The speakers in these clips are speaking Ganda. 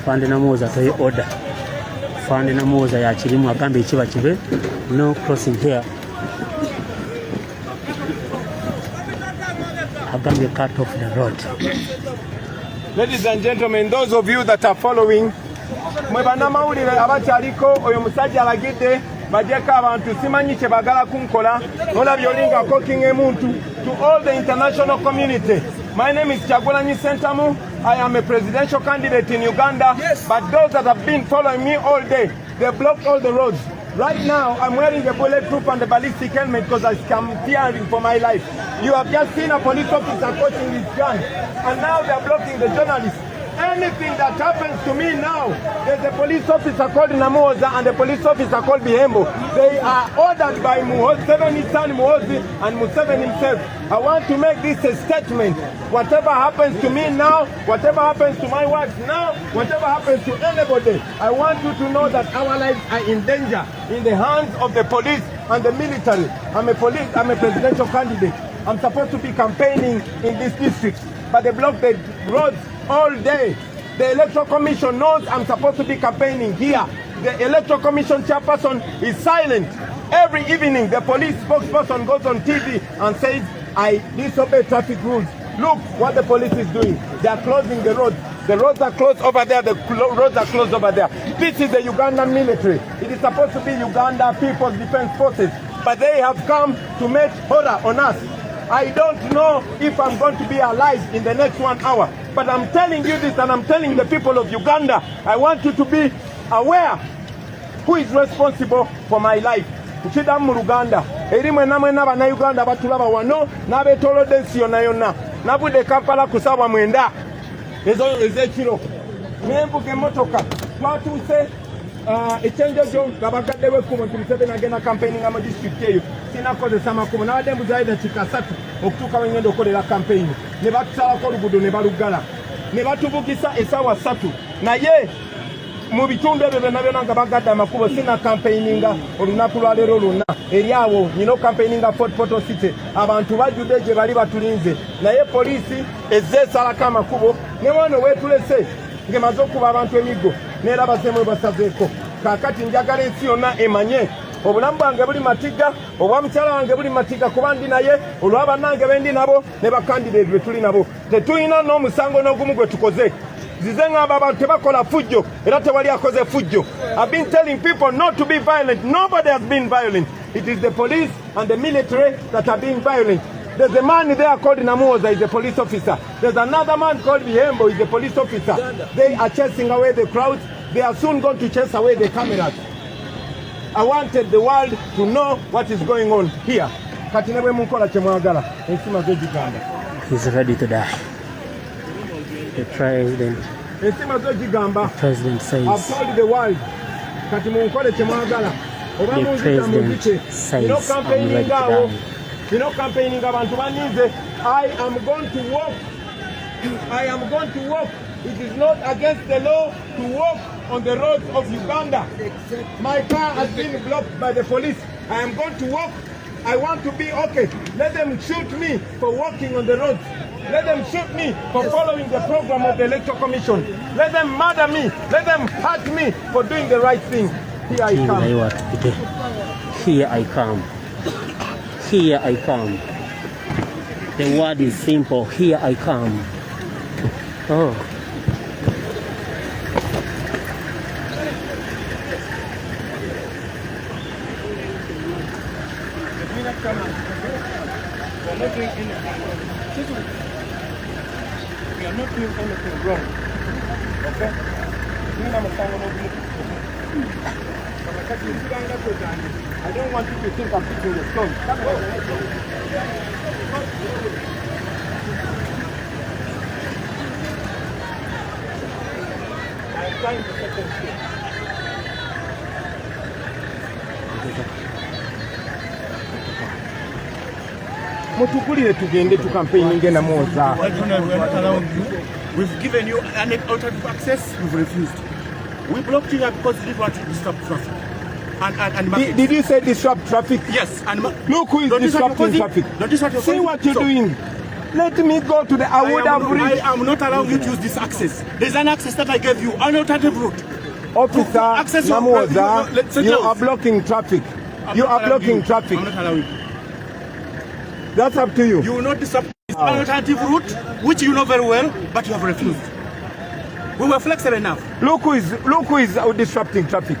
Fande namuoza toye order. Fande namuoza ya kirimu agambe ikiba kibe no crossing here. Agambe cut off the road. Ladies and gentlemen, those of you that are following, mwebana mawulire abakyaliko oyo musajja alagidde bajeka abantu simanyi kye bagala kunkola olabye olinga cooking emuntu. To all the international community, my name is Kyagulanyi Ssentamu. I am a presidential candidate in Uganda, but those that have been following me all day, they blocked all the roads. Right now, I'm wearing a bulletproof and a ballistic helmet because I'm fearing for my life. You have just seen a police officer coaching his gun, and now they are blocking the journalists. Anything that happens to me now, there's a police officer called Namuoza and a police officer called Bihembo. They are ordered by Museveni's son Muhoozi and Museveni himself. I want to make this a statement. Whatever happens to me now, whatever happens to my wife now, whatever happens to anybody, I want you to know that our lives are in danger in the hands of the police and the military. I'm a presidential candidate. I'm supposed to be campaigning in this district, but they block the roads all day. The Electoral Commission knows I'm supposed to be campaigning here. The Electoral Commission chairperson is silent. Every evening, the police spokesperson goes on TV and says, I disobey traffic rules. Look what the police is doing. They are closing the roads. The roads are closed over there. The roads are closed over there. This is the Ugandan military. It is supposed to be Uganda People's Defense Forces. But they have come to make horror on us. I don't know if I'm going to be alive in the next 1 hour. But I'm telling you this, and I'm telling the people of Uganda, I want you to be aware who is responsible for my life. Nchida mu Uganda, erimwe namwe n'abana Uganda batulaba wano n'abetolodde ensi yonna yonna. Nabudde Kampala kusaba mwenda ez'ekiro. Nembuga emmotoka twatuuse ekyenjojo nga bagaddewo ekkubo nti Museveni agenda campaigninga mu district eyo. Sinakozesa makubo nabadde mbuzayo dakika 3 okutuuka we ngenda okukolera campaign. Ne batusalako oluguudo ne balugala. Ne batubugisa essaawa 3. Naye mu bitundu ebyo byonna nga bagadde amakubo sina campaigninga olunaku lwa leero lwonna. Eri awo nyina campaigninga Fortportal city. Abantu bajjudde gye bali batulinze. Naye poliisi ezze esalako amakubo ne wano weetulese ng'emaze okuba abantu emiggo n'erabazeemu basazeeko. Kaakati njagala ensi yonna emanye obulamu bwange buli matiga, obwa mukyala wange buli matiga kuba ndi naye, olw'abannange bendi nabo ne bakandidate be tuli nabo. Tetulina n'omusango n'ogumu gwe tukoze. Zize ngamba abantu tebakola fujjo era tewali akoze fujjo. I've been telling people not to be violent. Nobody has been violent. It is the police and the military that are being violent. There's a man there called Namuoza, he's a police officer. There's another man called Bihembo, he's a police officer. They are chasing away the crowds. They are soon going to chase away the cameras. I wanted the world to know what is going on here. He's ready to die. The president says. I've told the world. The president says I'm ready to die. You know, campaigning abantu banize. I am going to walk. I am going to walk. It is not against the law to walk on the roads of Uganda. My car has been blocked by the police. I am going to walk. I want to be okay. Let them shoot me for walking on the roads. Let them shoot me for following the program of the Electoral Commission. Let them murder me. Let them hurt me for doing the right thing. Here I come. Here I come. Here I come. The word is simple. Here I come. Oh. We are not doing anything wrong. Okay? I don't want you to think I'm picking the stone. I'm trying to set them straight. Mutukulire tugende tu campaigning na Moza. We've given you an alternative access, you've refused. We blocked you here because we didn't want to disturb traffic. Did you say disrupt traffic? Yes. And look who is disrupting traffic. See what you're doing. Let me go to the Awuda bridge. I am not allowing you to use this access. There's an access that I gave you, an alternative route. Officer Namoza, you are blocking traffic. You are blocking traffic. I'm not allowing you. That's up to you. You will not disrupt this alternative route, which you know very well, but you have refused. We were flexible enough. Look who is disrupting traffic.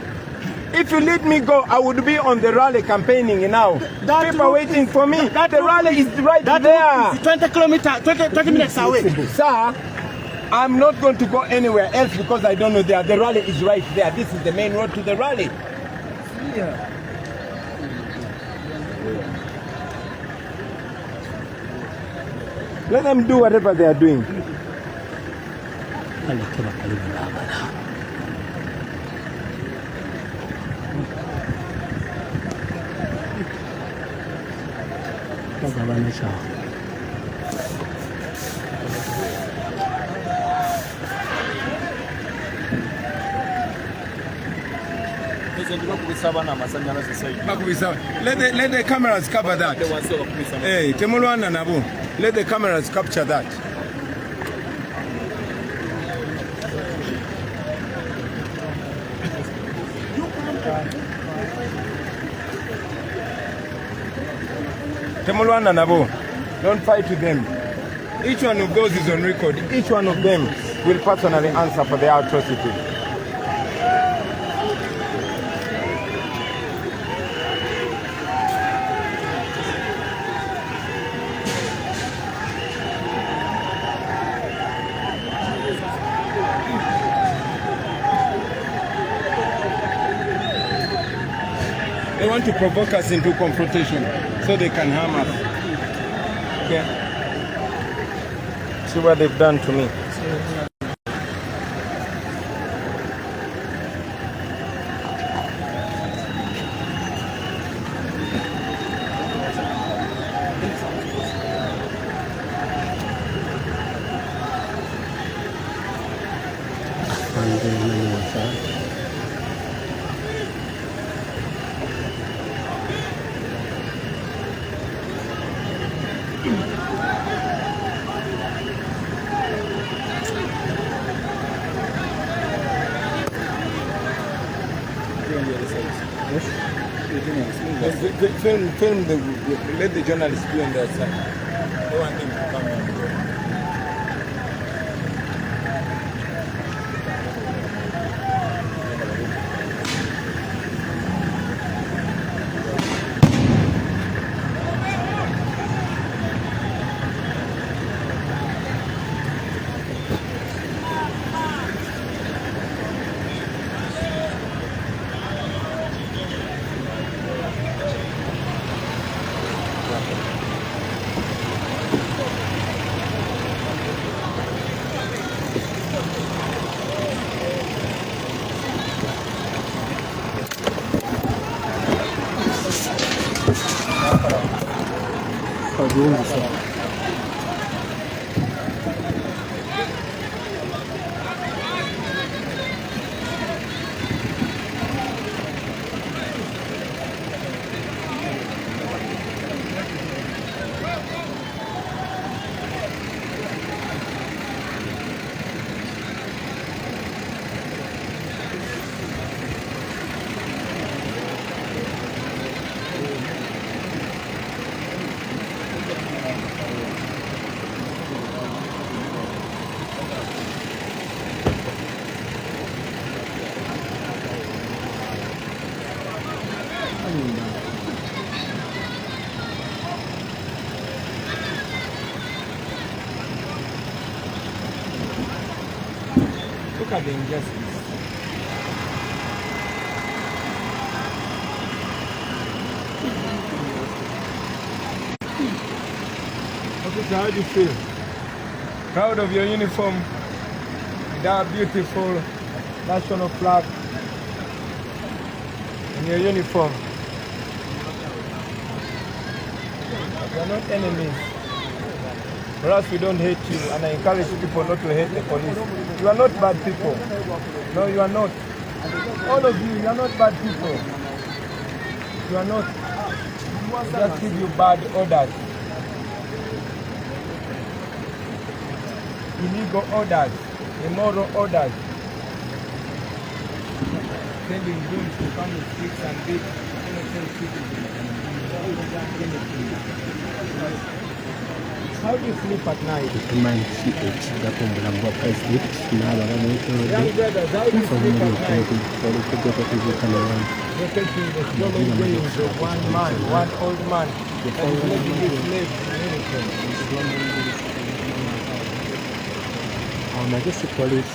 If you let me go, I would be on the rally campaigning now. People are waiting for me. The rally is right there. 20 minutes away. Sir, I'm not going to go anywhere else because I don't know there. The rally is right there. This is the main road to the rally. Yeah. Let them do whatever they are doing. Let the cameras cover that. Hey, Temulwana Nabu, let the cameras capture that. Temulwana Nabu, don't fight with them. Each one of those is on record. Each one of them will personally answer for their atrocity. They want to provoke us into confrontation so they can harm us. Okay? See what they've done to me. Film let the journalists be on their side. I want them to come and go. Look at the injustice. Officer, how do you feel? Proud of your uniform, that beautiful national flag, and your uniform. We are not enemies. For us, we don't hate you, and I encourage people not to hate the police. You are not bad people. No, you are not. All of you, you are not bad people. You are not. Just give you bad orders. Illegal orders, immoral orders. Sending goons to come to streets and beat innocent citizens. How do you sleep at night? Young brothers, how do you sleep at night? Protecting the stolen days of one man, one old man, that is making his slaves innocent. Majestic police.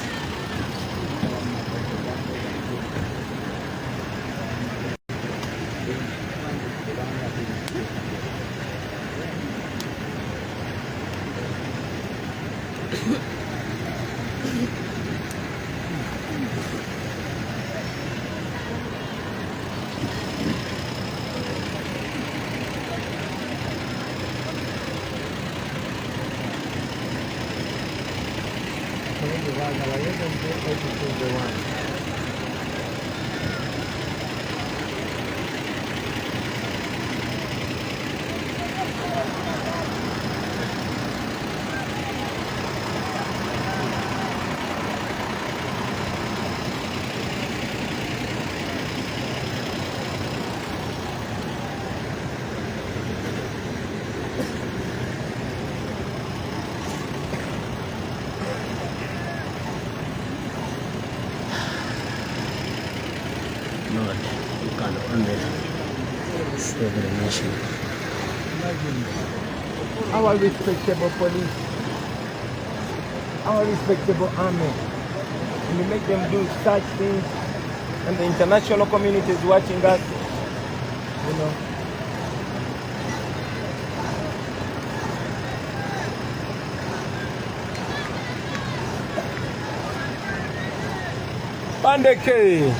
Lord, you can only save the nation. Our respectable police, our respectable army, and we make them do such things, and the international community is watching us, you know. Pandeke.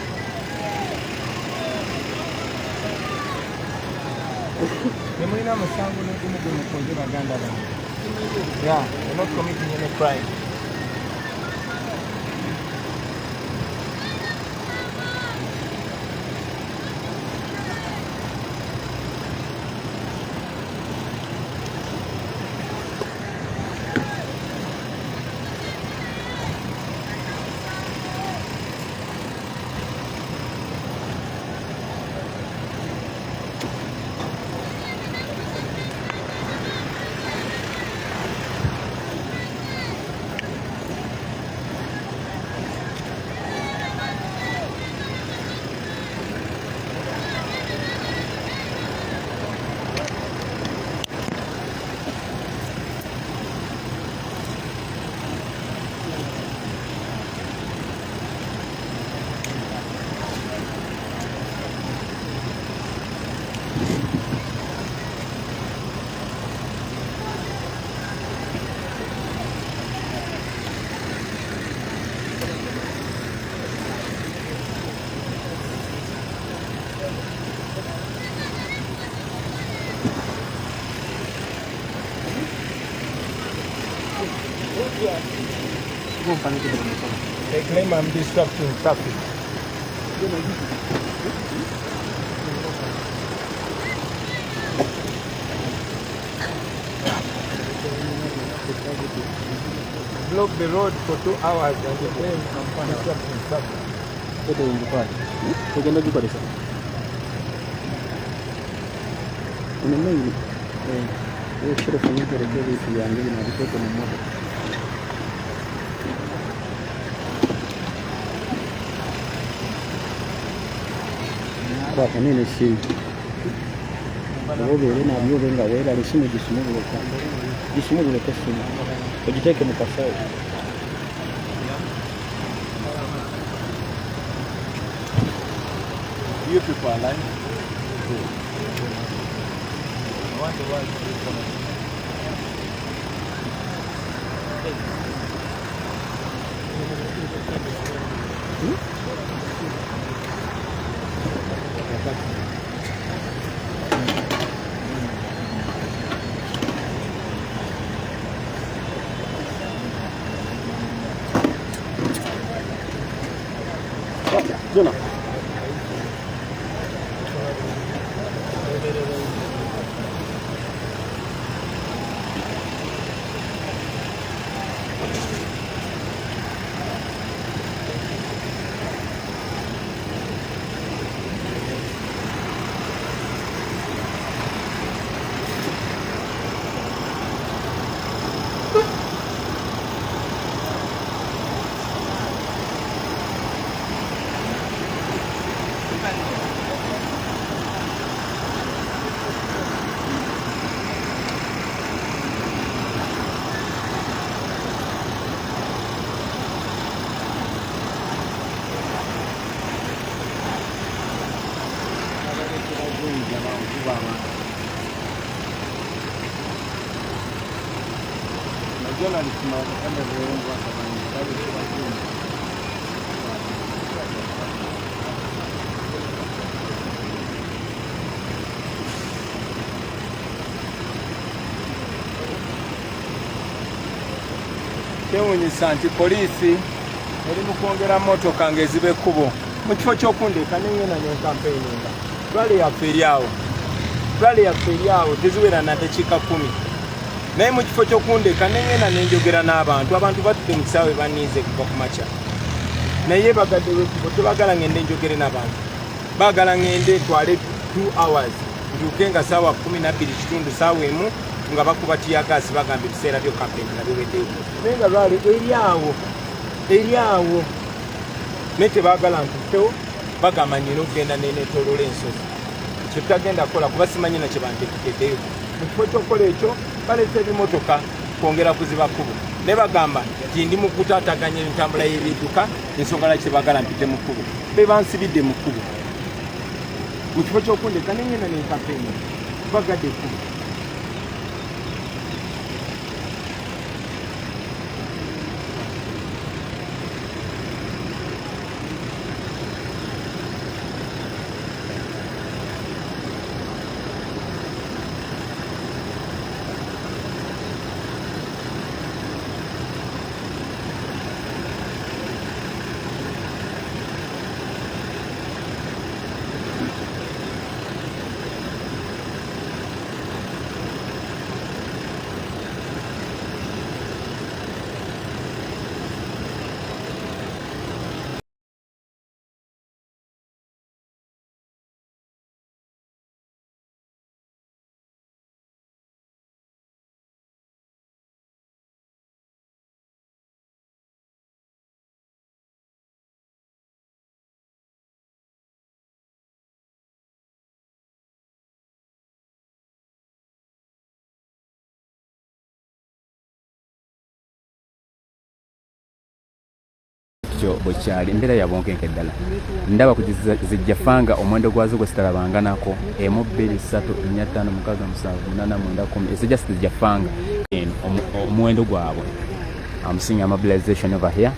Yeah, they're not committing any crime. They claim I'm disrupting traffic. Block the road for 2 hours and they claim I'm disrupting traffic. Kwa nini si Bobi na byo benga wera lishimo gisumubule kesimo ujiteke mukasai You people are lying. I want the world to be Kyewuunyisa nti poliisi eri mu kwongera mmotoka ng'eziba ekkubo mu kifo ky'okundeeka n'engenda n'enkampeyinga. Twale yaffe eri awo teziwera na dakiika 10 naye mu kifo ky'okundeeka n'engenda n'enjogera n'abantu batudde mu kisaawe banniize kuva ku makya naye bagadde wekkubo tebagala ngende njogere n'abantu baagala ngende twale 2 hours ntuuke nga saawa 12 saawa emu nga bakuba tiyagaasi bagamba ebiseera byo kampeyini nabiweddeyo naye nga lwali eri awo naye tebaagala ntutewo bagamba nyina okugenda nenetoloola ensozi ekyo tutagenda kukola kuba simanyi nakye bantegekeddeyo mu kifo ky'okukola ekyo baleeta ebimotoka kwongera kuziba kkubo naye bagamba nti ndi mu kutaataganya entambula y'ebidduka ensonga laki tebaagala mpite mu kkubo be bansibidde mu kkubo mu kifo ky'okundeka nengenda nenkampeyini bagadde ekkubo. Bwekyali embeera ya bwonkenke ddala ndaba kugizijjafanga omuwendo gwazo gwe sitalabanganako 1 2 3 4 5 6 7 8 9 10 ezijja sitijjafanga omuwendo gwabwe. I'm seeing a mobilization over here.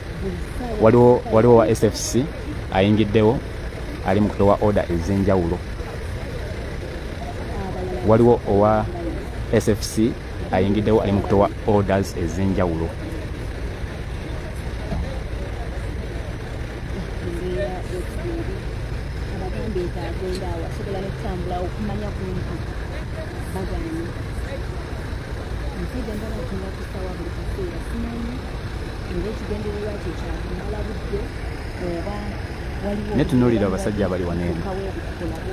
Waliwo wa SFC ayingiddewo ali mu kutowa order ez'enjawulo. Waliwo owa SFC ayingiddewo ali mu kutowa orders ez'enjawulo. Ne tunuulira abasajja abali waneeno,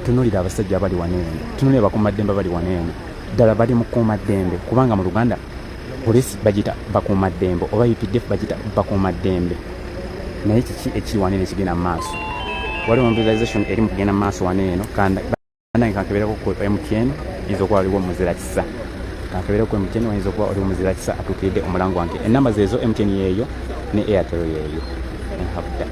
tunuulira abasajja abali waneeno, tunuulira bakuumaddembe abali waneeno ddala bali mu kuumaddembe kubanga mu Luganda poliisi bagita bakuumaddembe oba UPDF bagita bakuumaddembe naye kiki ekiri waneeno ekigenda mu maaso. Waliwo mobilization eri mu kugenda mu maaso waneeno nange kankebereko ku MTN yinza okuba waliwo muzira kisa kankebereko ku MTN wayinza okuba waliwo muzira kisa atuukiridde omulango wange. Ennamba zeezo MTN yeeyo ne Airtel yeeyo. Have that.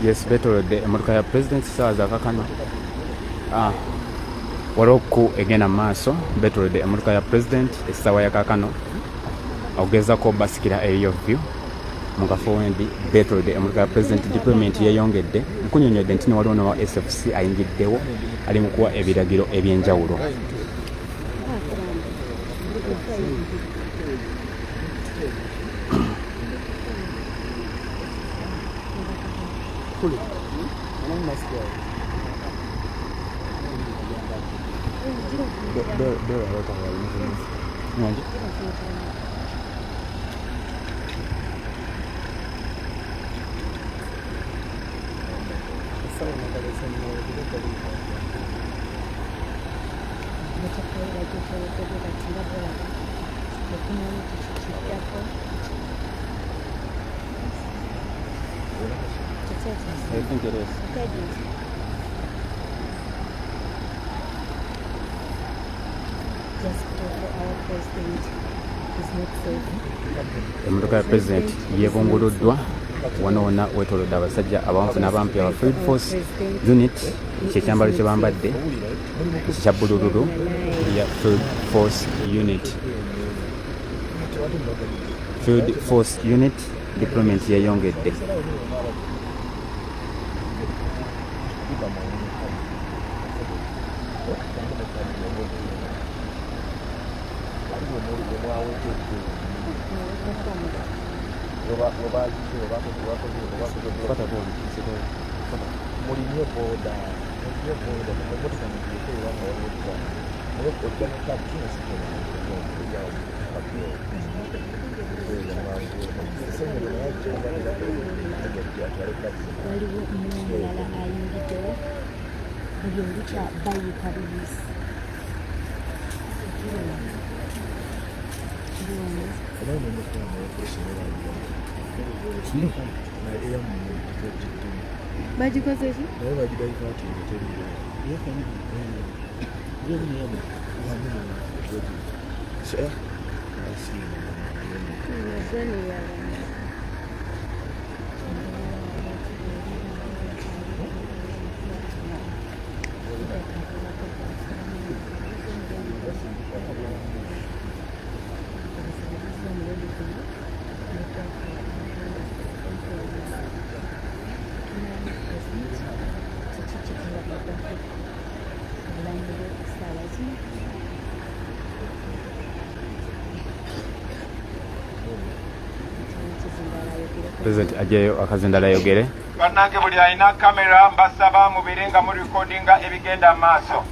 Yes, betolodde emmotoka ya president saawa za kakano. Waliwo ku egenda maaso betolodde emmotoka ya president essaawa ya kakano ogezako basikira area of view mu kafo wendi betolodde emmotoka ya president. Deployment yeeyongedde nkunyonyodde nti waliwo n'owa SFC ayingiddewo ali mu kuwa ebiragiro eby'enjawulo. I think it is. Emmotoka ya President yeebongoloddwa wano wonna wetolodde abasajja abawanvu n'abampi aba Field Force Unit. Ekyambalo kye bambadde ekya bbulululu ya Field Force Unit. Field Force Unit deployment yeyongedde. waliwo omulala ayingiddewo buli olukya bayika buyisi bagikoze ki? President ajeyo akazindala yogere. Bannange buli alina kamera mbasaba mubire nga mu recordinga ebigenda maaso.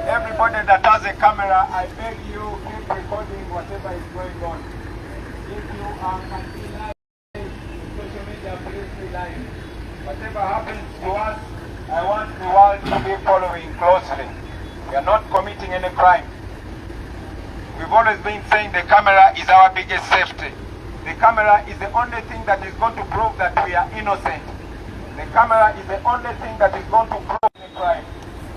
Everybody that has a camera, I beg you keep recording whatever is going on. If you are live in social media, please be live. Whatever happens to us, I want the world to be following closely. We are not committing any crime. We've always been saying the camera is our biggest safety. The camera is the only thing that is going to prove that we are innocent. The camera is the only thing that is going to prove the crime.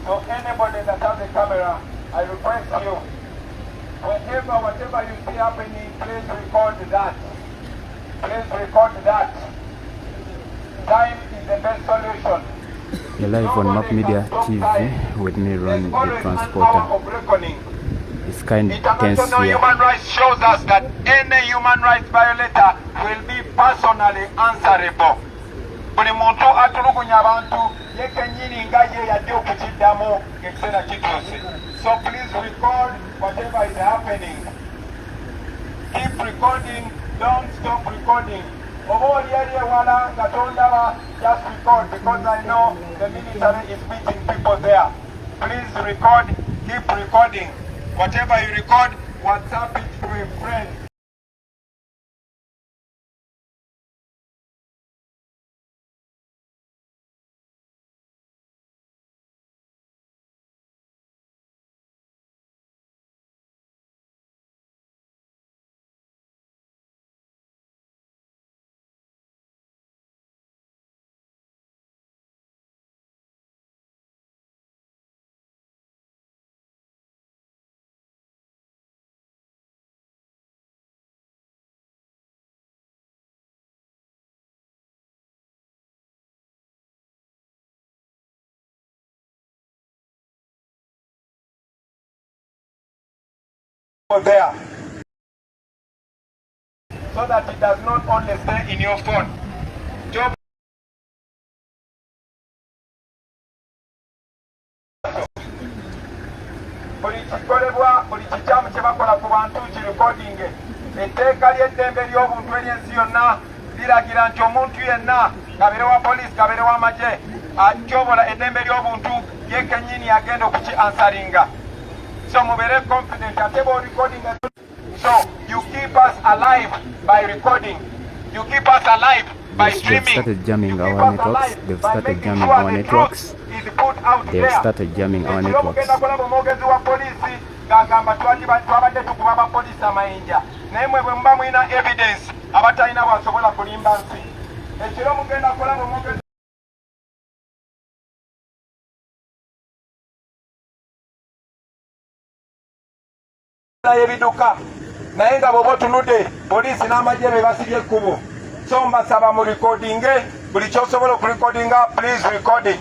So anybody that has a camera, I request you, whatever you see happening, please record that. Please record that. Time is the best solution. You're live on Map Media TV with me, Ron, the transporter. It's kind of tense International here. human rights shows us that any human rights violator will be personally answerable. Buli muntu atulugunya abantu yekenyini nga ye yajja okukiddamu ekiseera kituuse. So please record whatever is happening. Keep recording, don't stop recording. Oba oli eri ewala nga tondaba, just record because I know the military is beating people there. Please record, keep recording. Whatever you record, WhatsApp it to a friend. There, so that it does not only stay in your phone. Buli kikolebwa, buli kikyamu kye bakola ku bantu kirecording. Etteeka ly'eddembe ly'obuntu ery'ensi yonna liragira nti omuntu yenna kabere wa poliisi kabere w'amagye atyobola eddembe ly'obuntu ye kennyini agenda okuki-ansaringa. So mubere confident ate bo recording. So you keep us alive by recording. You keep us alive by Yes, streaming. they've started jamming our networks. They've started jamming our networks. is put out They've there. started jamming our Ekiro networks. mugenda kulaba omwogezi wa polisi ng'agamba twabadde tukuba abapoliisi amayinja naye mwe bwe muba mulina evidence abatalina bwasobola kulimba nsi. Ekiro mugenda kulaba omwogezi ebiduka naye nga bw'oba otunudde poliisi n'amagye be basibye ekkubo. So mbasaba mu recordinge buli ky'osobola okurecordinga, please record it.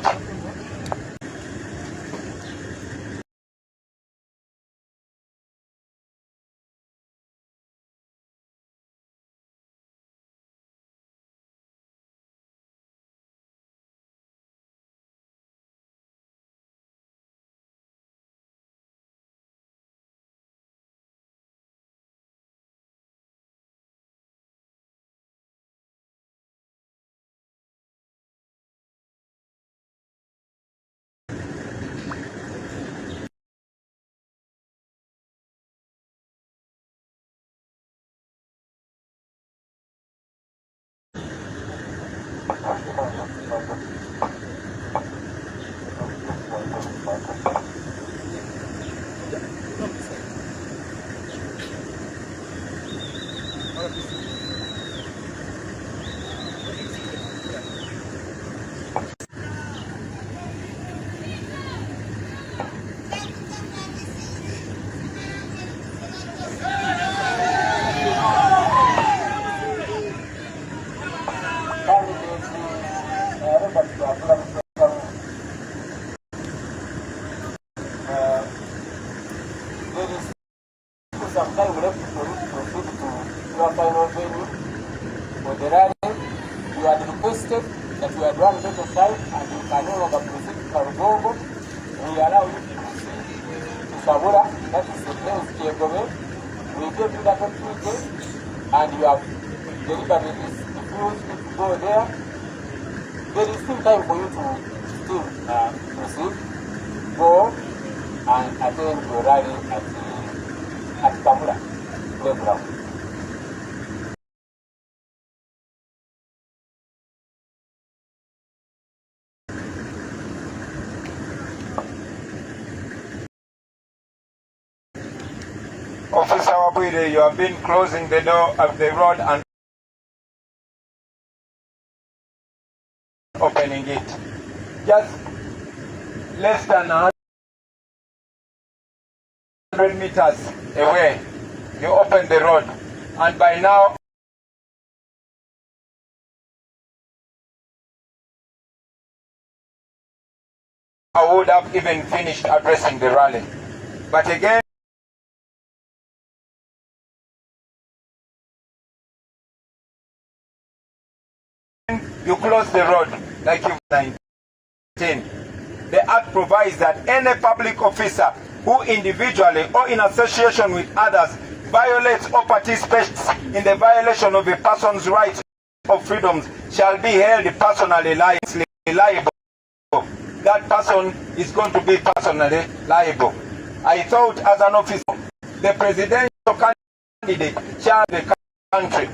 Some time left to proceed to your final venue for the rally. You had requested that you had run to the side and you can no longer proceed to Kabarole. We allow you to proceed to Sabura, that is the place Kiegove. We gave you that opportunity and you have deliberately refused to go there. There is still time for you to still proceed, go and attend your rally at Kabula playground. Officer Wabwire, you have been closing the door of the road and opening it. Just less than 100 meters away, you open the road, and by now I would have even finished addressing the rally. But again, you close the road like you've 19. The Act provides that any public officer who individually or in association with others violates or participates in the violation of a person's rights or freedoms shall be held personally liable. That person is going to be personally liable. I thought as an officer, the presidential candidate shall be the country.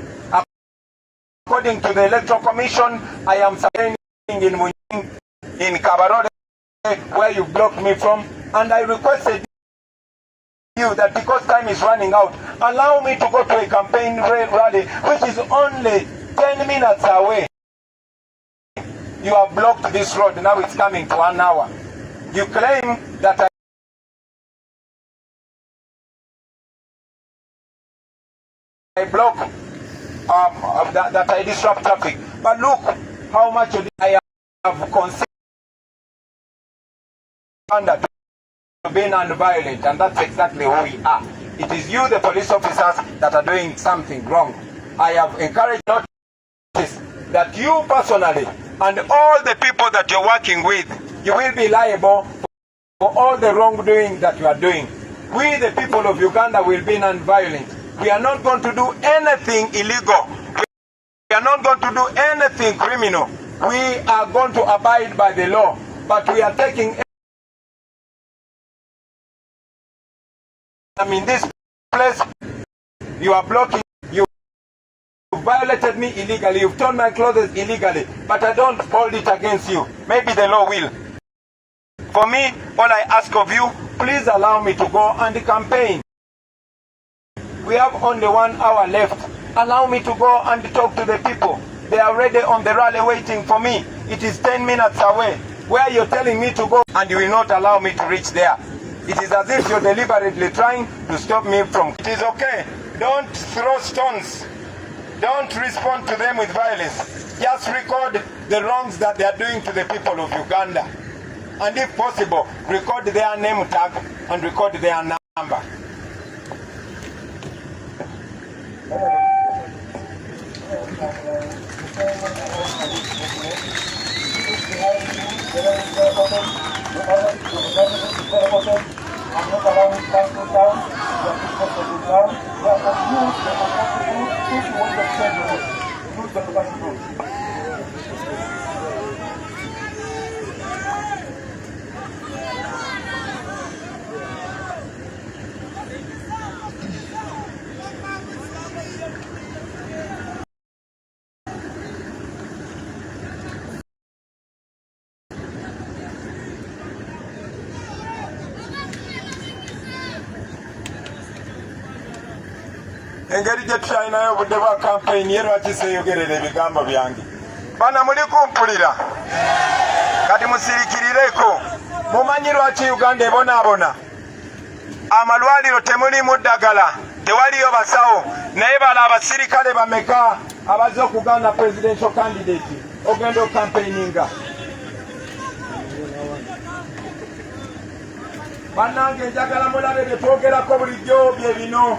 According to the Electoral Commission, I am standing in Kabarole, where you blocked me from, and I requested you that because time is running out, allow me to go to a campaign rally which is only 10 minutes away. You have blocked this road, now it's coming to 1 hour. You claim that I block, that I disrupt traffic. But look how much I have considered to be non-violent, and that's exactly who we are. It is you, the police officers, that are doing something wrong. I have encouraged notice that you personally and all the people that you're working with, you will be liable for all the wrongdoing that you are doing. We, the people of Uganda, will be non-violent. We are not going to do anything illegal. We are not going to do anything criminal. We are going to abide by the law. But we are taking... in this place, you are blocking. You violated me illegally. You've torn my clothes illegally. But I don't hold it against you. Maybe the law will. For me, all I ask of you, please allow me to go and campaign. We have only 1 hour left. Allow me to go and talk to the people. They are already on the rally waiting for me. It is 10 minutes away. Where you're telling me to go and you will not allow me to reach there. It is as if you're deliberately trying to stop me from. It is okay. Don't throw stones. Don't respond to them with violence. Just record the wrongs that they are doing to the people of Uganda. And if possible, record their name tag and record their number. Engeri gye tukyalinayo obudde bwa kampeyini ye lwaki seeyogerera ebigambo byange. Bana muli kumpulira? Kati musirikirireko. Mumanyi lwaki Uganda ebonaabona? Amalwaliro temulimu ddagala, tewaliyo basawo, naye bala abasirikale bameka abazze okuganda presidential candidate ogenda okampeyinga. Bannange njagala mulabe bye twogerako bulijjo bye bino.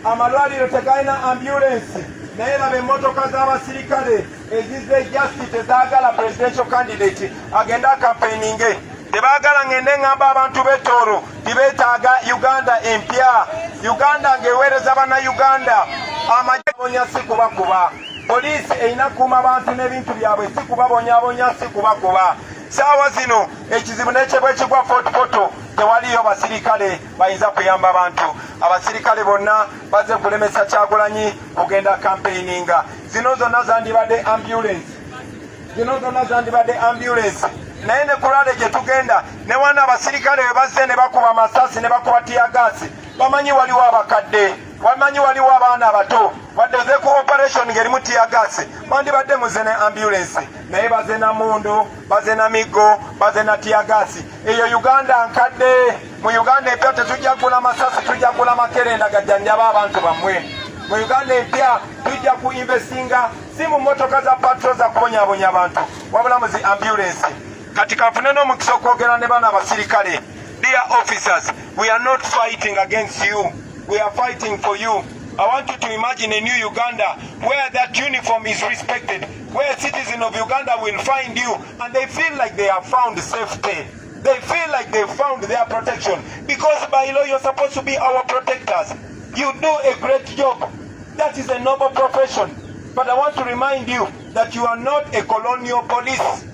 Amalwaliro tegalina ambulance naye laba emmotoka z'abasirikale ezizze just tezaagala presidential candidate agenda campaigninge. Tebaagala ngende ngamba abantu b'Etooro tibeetaaga Uganda empya. Uganda ng'eweereza bannayuganda. Amagye bonya si kubakuba. Poliisi erina kuuma abantu n'ebintu byabwe si kubabonyabonya si kubakuba. Saawa zino ekizibu n'ekyebwa ekigwa Fortportal tewaliyo basirikale bayinza kuyamba abantu. Abasirikale bonna bazze kulemesa Kyagulanyi kugenda campaigninga. Zino zonna zandibadde ambulance. Naye ne kulale gye tugenda ne wana abasirikale we bazze ne bakuba amasasi ne bakuba tiyagaasi. Bamanyi waliwo abakadde, bamanyi waliwo abaana abato. Wadde oze ku operation ng'erimu tiyagaasi bandibadde muze ne ambulance. Naye baze na mundu, baze na miggo, baze na tiyagaasi. Eyo Uganda nkadde. Mu Uganda empya tetujja kugula masasi, tujja kugula makerenda gajjanjaba abantu bammwe. Mu Uganda empya tujja kuinvestinga si mu mmotoka za patrol za kubonyabonya abantu wabula mu zi ambulance. Kati kanfune n'omukisa okwogera ne bana abasirikale. Dear officers, we are not fighting against you. We are fighting for you. I want you to imagine a new Uganda where that uniform is respected, where citizens of Uganda will find you and they feel like they have found safety. They feel like they found their protection. Because by law you're supposed to be our protectors. You do a great job. That is a noble profession. But I want to remind you that you are not a colonial police.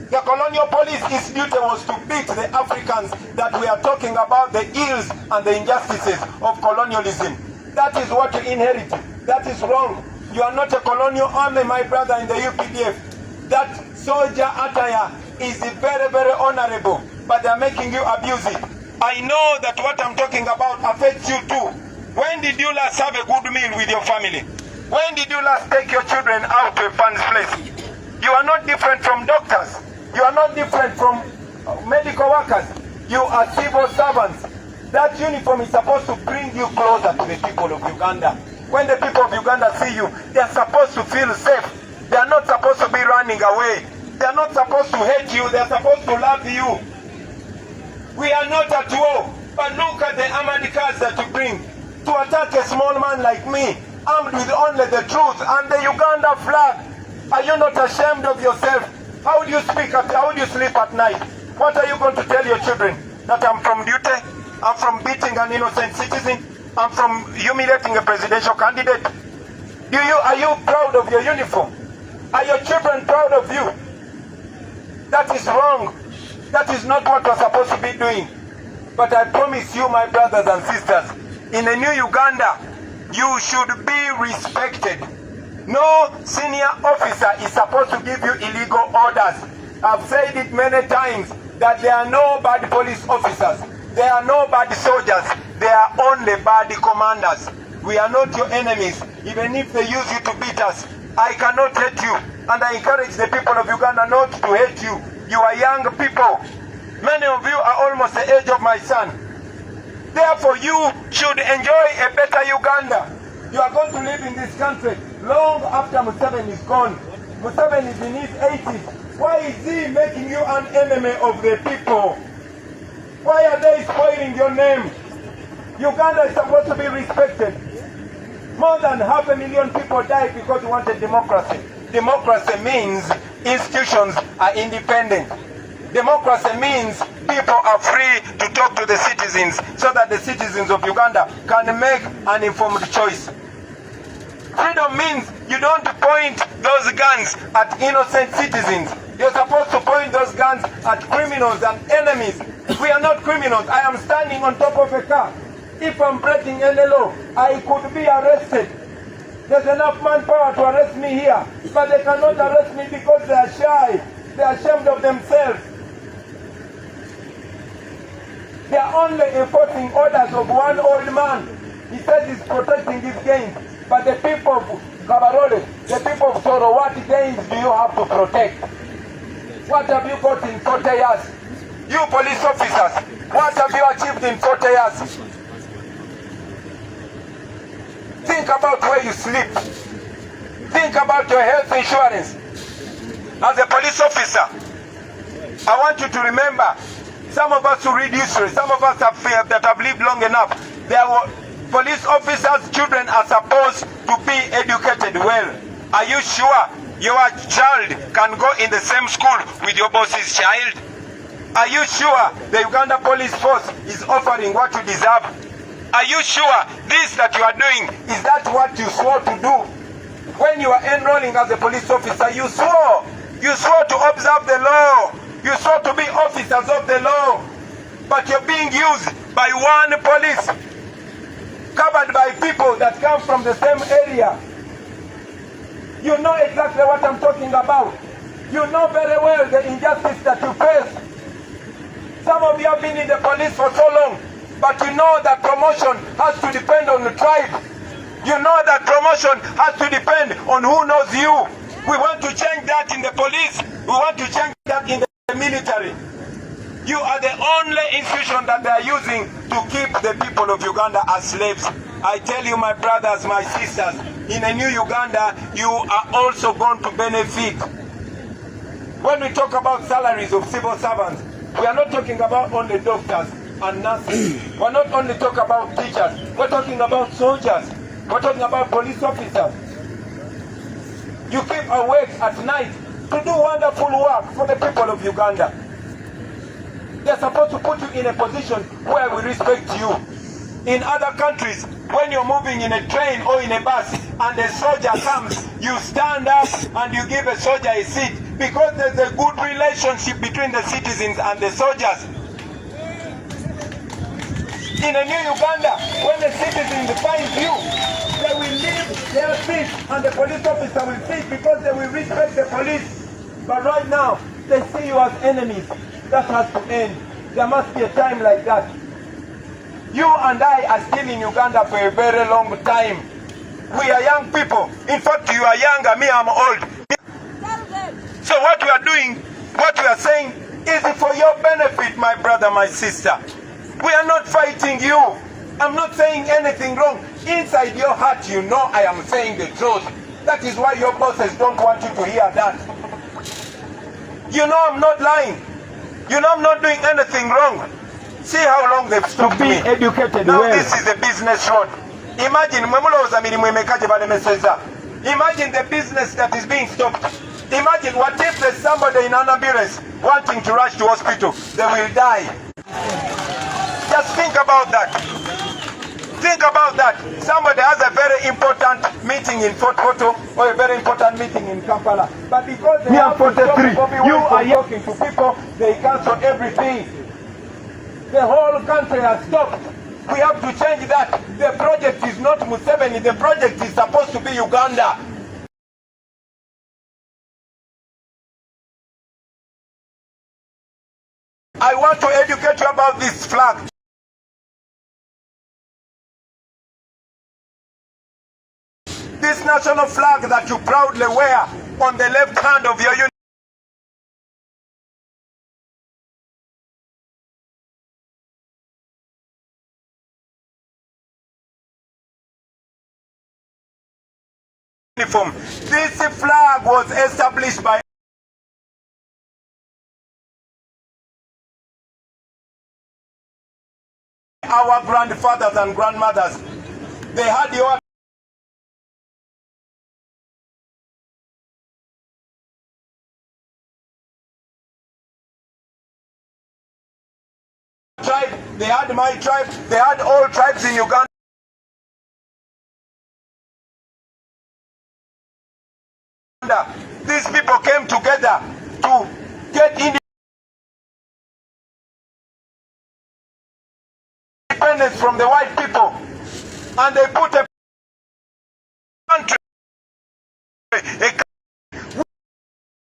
The colonial police's duty was to beat the Africans that we are talking about, the ills and the injustices of colonialism. That is what you inherit. That is wrong. You are not a colonial army, my brother, in the UPDF. That soldier attire is very, very honorable, but they are making you abuse it. I know that what I'm talking about affects you too. When did you last have a good meal with your family? When did you last take your children out to a fun place? You are not different from doctors. You are not different from medical workers. You are civil servants. That uniform is supposed to bring you closer to the people of Uganda. When the people of Uganda see you, they are supposed to feel safe. They are not supposed to be running away. They are not supposed to hate you. They are supposed to love you. We are not at war. But look at the armored cars that you bring to attack a small man like me, armed with only the truth and the Uganda flag. Are you not ashamed of yourself? How do you speak? How do you sleep at night? What are you going to tell your children? That I'm from duty? I'm from beating an innocent citizen? I'm from humiliating a presidential candidate? Are you proud of your uniform? Are your children proud of you? That is wrong. That is not what we're supposed to be doing. But I promise you, my brothers and sisters, in a new Uganda, you should be respected. No senior officer is supposed to give you illegal orders. I've said it many times. that there are no bad police officers, there are no bad soldiers, there are only bad commanders. We are not your enemies. Even if they use you to beat us, I cannot hate you. And I encourage the people of Uganda not to hate you. You are young people. Many of you are almost the age of my son. Therefore, you should enjoy a better Uganda. You are going to live in this country long after Museveni is gone. Museveni is in his 80s. Why is he making you an enemy of the people? Why are they spoiling your name? Uganda is supposed to be respected. More than 500,000 people died because we wanted democracy. Democracy means institutions are independent. Democracy means people are free to talk to the citizens so that the citizens of Uganda can make an informed choice. Freedom means you don't point those guns at innocent citizens. You're supposed to point those guns at criminals and enemies. We are not criminals. I am standing on top of a car. If I'm breaking any law, I could be arrested. There's enough manpower to arrest me here, but they cannot arrest me because they are shy. They are ashamed of themselves. They are only enforcing orders of one old man. He says he's protecting his gains. But the people of Kabarole, the people of Soro, what gains do you have to protect? What have you got in 40 years? You police officers, what have you achieved in 40 years? Think about where you sleep. Think about your health insurance. As a police officer, I want you to remember, some of us who read history, some of us that have lived long enough, there were police officers' children are supposed to be educated well. Are you sure your child can go in the same school with your boss's child? Are you sure the Uganda Police Force is offering what you deserve? Are you sure this that you are doing, is that what you swore to do? When you are enrolling as a police officer, you swore. You swore to observe the law. You swore to be officers of the law. But you're being used by one police, covered by people that come from the same area. You know exactly what I'm talking about. You know very well the injustice that you face. Some of you have been in the police for so long, but you know that promotion has to depend on the tribe. You know that promotion has to depend on who knows you. We want to change that in the police. We want to change that in the military. You are the only institution that they are using to keep the people of Uganda as slaves. I tell you, my brothers, my sisters, in a new Uganda, you are also going to benefit. When we talk about salaries of civil servants, we are not talking about only doctors and nurses. We're not only talking about teachers. We're talking about soldiers. We're talking about police officers. You keep awake at night to do wonderful work for the people of Uganda. They're supposed to put you in a position where we respect you. In other countries, when you're moving in a train or in a bus and a soldier comes, you stand up and you give a soldier a seat because there's a good relationship between the citizens and the soldiers. In a new Uganda, when the citizens find you, they will leave their seat and the police officer will sit because they will respect the police. But right now, they see you as enemies. That has to end. There must be a time like that. You and I are still in Uganda for a very long time. We are young people. In fact, you are younger, me, I'm old. So what we are doing, what we are saying, is for your benefit, my brother, my sister. We are not fighting you. I'm not saying anything wrong. Inside your heart, you know I am saying the truth. That is why your bosses don't want you to hear that. You know I'm not lying. You know I'm not doing anything wrong. See how long they've stopped me. Educated now well. This is a business road. Imagine the business that is being stopped. Imagine what if there's somebody in an ambulance wanting to rush to hospital. They will die. Just think about that. Think about that. Somebody has a very important meeting in Fortportal or a very important meeting in Kampala. But because they have to stop Bobi you are talking to people, they cancel everything. The whole country has stopped. We have to change that. The project is not Museveni. The project is supposed to be Uganda. I want to educate you about this flag. This national flag that you proudly wear on the left hand of your uniform. This flag was established by our grandfathers and grandmothers. They had your tribe, they had my tribe, they had all tribes in Uganda. These people came together to get independence from the white people, and they put a country.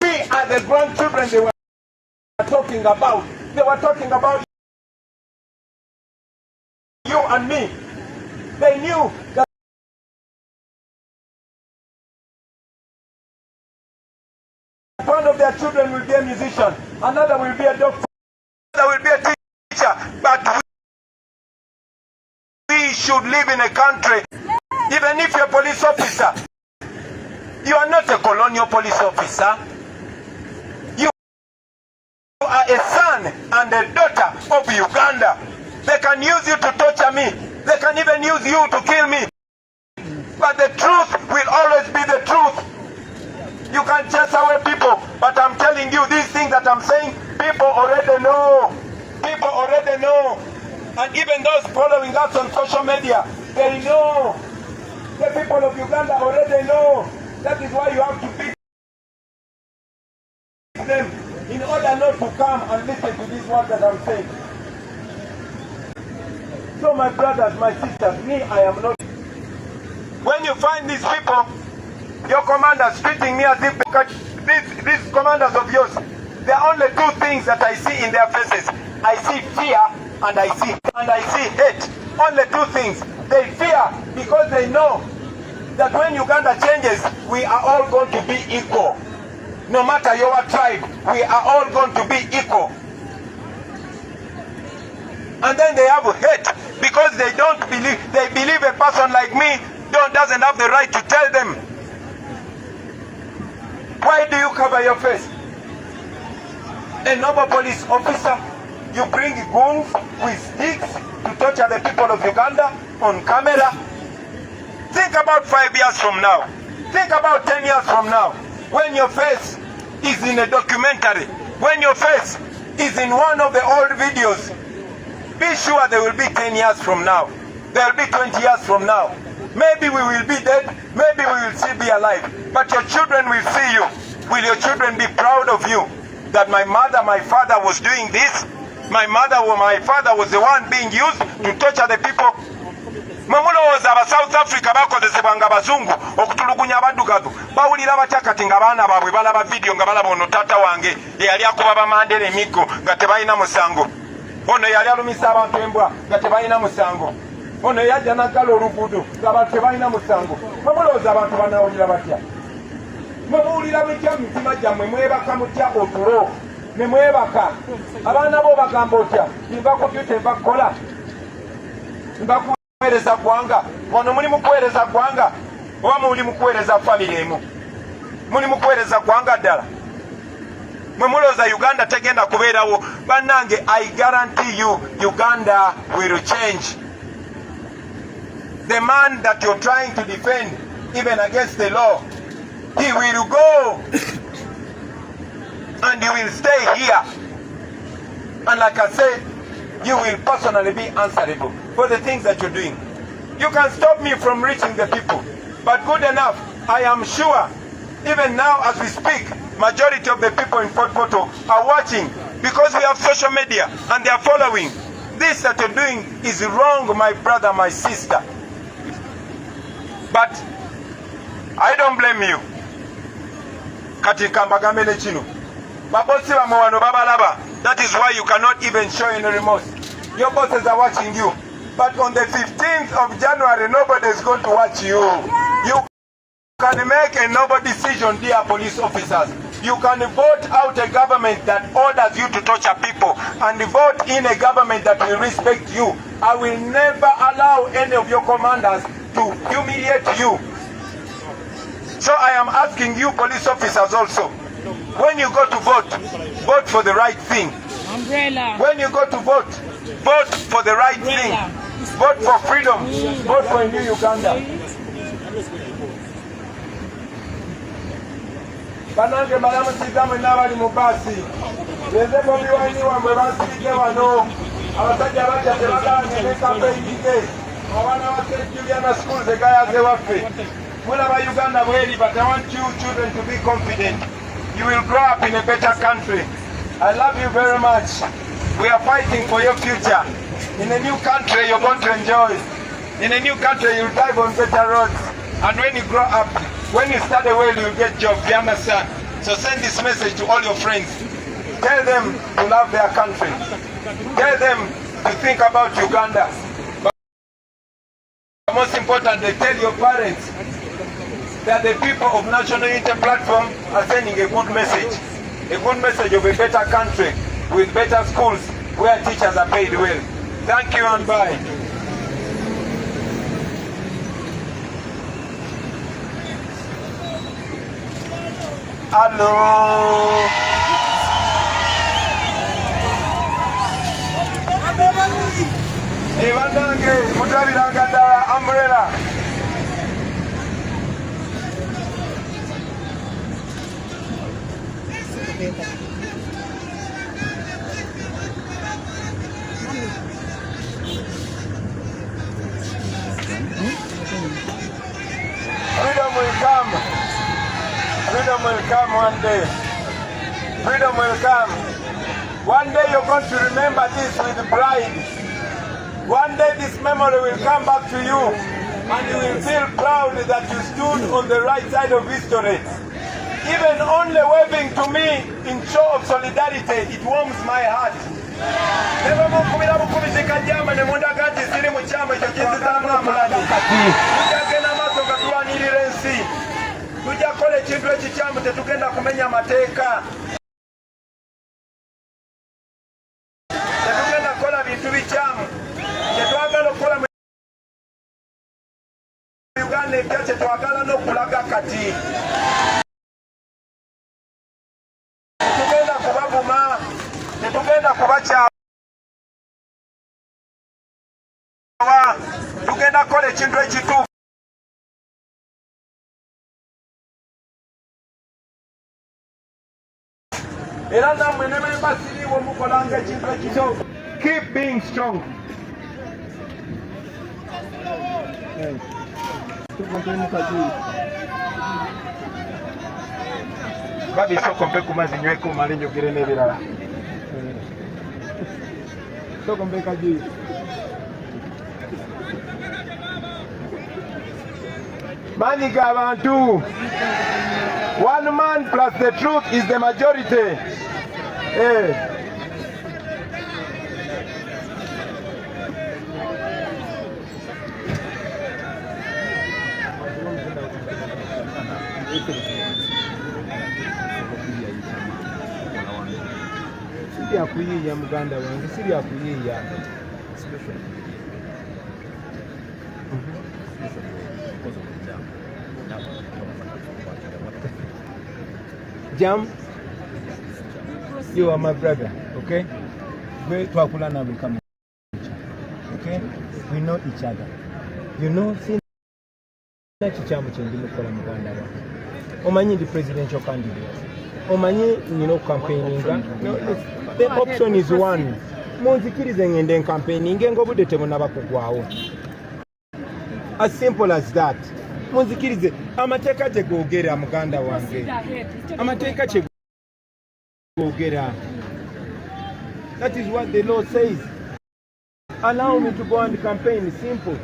We are the grandchildren they were talking about. They were talking about you and me. They knew that one of their children will be a musician, another will be a doctor, another will be a teacher, but we should live in a country, even if you're a police officer, you are not a colonial police officer. You are a son and a daughter of Uganda. They can use you to torture me. They can even use you to kill me. But the truth will always be the truth. You can chase away people, but I'm telling you, these things that I'm saying, people already know. People already know. And even those following us on social media, they know. The people of Uganda already know. That is why you have to beat them in order not to come and listen to this word that I'm saying. So my brothers, my sisters, me, I am not. When you find these people, your commanders treating me as if these commanders of yours, there are only two things that I see in their faces. I see fear and I see hate. Only two things. They fear because they know that when Uganda changes, we are all going to be equal. No matter your tribe, we are all going to be equal. And then they have hate because they don't believe, they believe a person like me doesn't have the right to tell them. Why do you cover your face? A noble police officer, you bring goons with sticks to torture the people of Uganda on camera. Think about 5 years from now. Think about 10 years from now. When your face is in a documentary, when your face is in one of the old videos, be sure there will be 10 years from now. There will be 20 years from now. Maybe we will be dead, maybe we will still be alive. But your children will see you. Will your children be proud of you? That my mother, my father was doing this? My mother or my father was the one being used to torture the people? Mamulowooza aba South Africa bakozesebwa nga bazungu okutulugunya abaddugavu bawulira batya kati nga baana baabwe balaba video nga balaba ono taata wange eyali akuba bamandera emiggo nga tebalina musango, ono yali alumisa abantu embwa nga tebalina musango, ono yajja naggala oluguudo ng'abantu tebalina musango. Mamulowooza abantu banaawulira batya? Mubuulira mutya mu mitima gyammwe, mwebaka mutya otulo ne mwebaka? Abaana bo bagamba otya? Nva kompyuta enva kukola, nva kuweereza ggwanga. Ono muli mu kuweereza ggwanga oba muli mu kuweereza famire emu? Muli mu kuweereza ggwanga ddala? Mwe mulowooza Uganda tegenda kubeerawo? Bannange, I guarantee you Uganda will change. The man that you're trying to defend even against the law, he will go and you will stay here. And like I said, you will personally be answerable for the things that you're doing. You can stop me from reaching the people, but good enough, I am sure, even now as we speak, majority of the people in Fortportal are watching because we have social media and they are following. This that you're doing is wrong, my brother, my sister. But I don't blame you. Kati kambagambe ne kino. Babosi bamwe wano babalaba. That is why you cannot even show any remorse. Your bosses are watching you. But on the 15th of January, nobody is going to watch you. You can make a noble decision, dear police officers. You can vote out a government that orders you to torture people and vote in a government that will respect you. I will never allow any of your commanders to humiliate you. So I am asking you police officers also, when you go to vote, vote for the right thing. Umbrella. When you go to vote, vote for the right thing. Vote for freedom. Vote for a new Uganda. Banange balamusiza mwenna bali mu basi. Leze bobiwine wamwe basirike wano. Abasajja abajja tebaganye ne kampeyinge. Abaana ba St. Juliana schools egayaze waffe. Mulaba Uganda bweri, but I want you children to be confident. You will grow up in a better country. I love you very much. We are fighting for your future. In a new country, you're going to enjoy. In a new country, you'll drive on better roads. And when you grow up, when you study well, you'll get jobs. You understand? So send this message to all your friends. Tell them to love their country. Tell them to think about Uganda. But most importantly, tell your parents that the people of National Unity Platform are sending a good message. A good message of a better country with better schools where teachers are paid well. Thank you and bye. Hello. Evandange, Mutabiranganda, umbrella. Freedom will come. Freedom will come one day. Freedom will come. One day you're going to remember this with pride. One day this memory will come back to you and you will feel proud that you stood on the right side of history. Even only waving to me in show of solidarity, it warms my heart. Tujja kola ekintu ekikyamu tetugenda kumenya mateeka. Tetugenda kola bintu bikyamu. Kyetwagala okukola mu Uganda empya kyetwagala n'okulaga kati. Tetugenda kubavuma. Tetugenda kubakyawa. Tugenda kola ekintu ekituufu. Keep being strong. Babi soko mpe kumazi nyweko mali njogere n'ebirala. Soko mpe kaji. Maniga abantu. One man plus the truth is the majority. Siri akuyiya muganda wange, siri akuyiya. Jam, you are my brother, okay? We Twakulana will come. Okay? We know each other. You know, see, chichamu chendi mukola muganda wa. Omanyi the presidential candidate. Omanyi, you know, campaigning. No, the option is one. Munzikirize ngende campaigning ngobude temuna bakugwawo. As simple as that. Munzikirize amateeka gye googera muganda wange. Amateeka gye googera. That is what the law says. Allow me to go and campaign. Simple.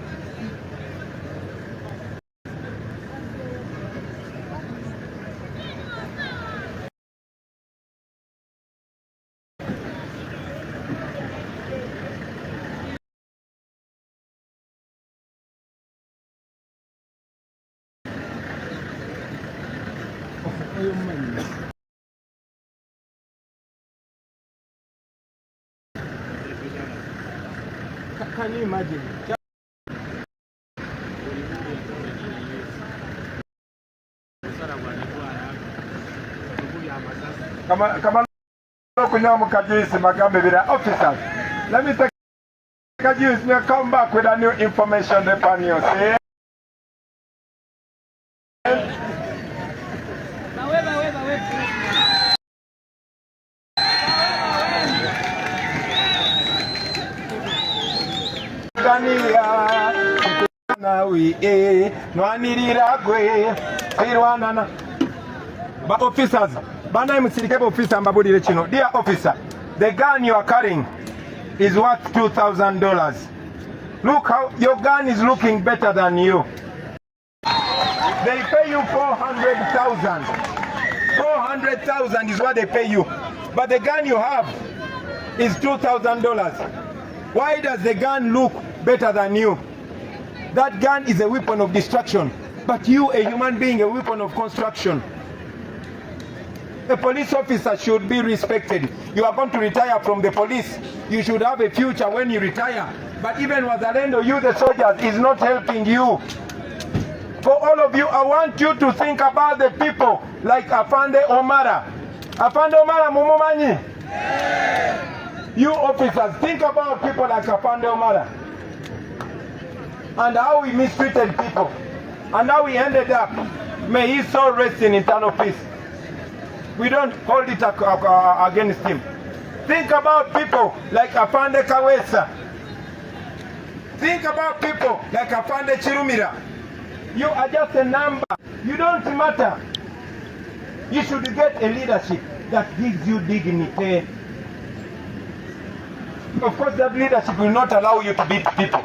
Can you imagine? Come officers, let me take a juice. We'll come back with a new information upon you. See? But officers, dear officer, the gun you are carrying is worth $2,000. Look how your gun is looking better than you. They pay you $400,000. $400,000 is what they pay you. But the gun you have is $2,000. Why does the gun look better than you? That gun is a weapon of destruction, but you, a human being, a weapon of construction. A police officer should be respected. You are going to retire from the police. You should have a future when you retire. But even Wazalendo, you the soldiers, is not helping you. For all of you, I want you to think about the people like Afande Omara. Afande Omara Mumumanyi. You officers, think about people like Afande Omara. And how we mistreated people. And how we ended up. May his soul rest in eternal peace. We don't hold it against him. Think about people like Afande Kawesa. Think about people like Afande Chirumira. You are just a number. You don't matter. You should get a leadership that gives you dignity. Of course, that leadership will not allow you to beat people.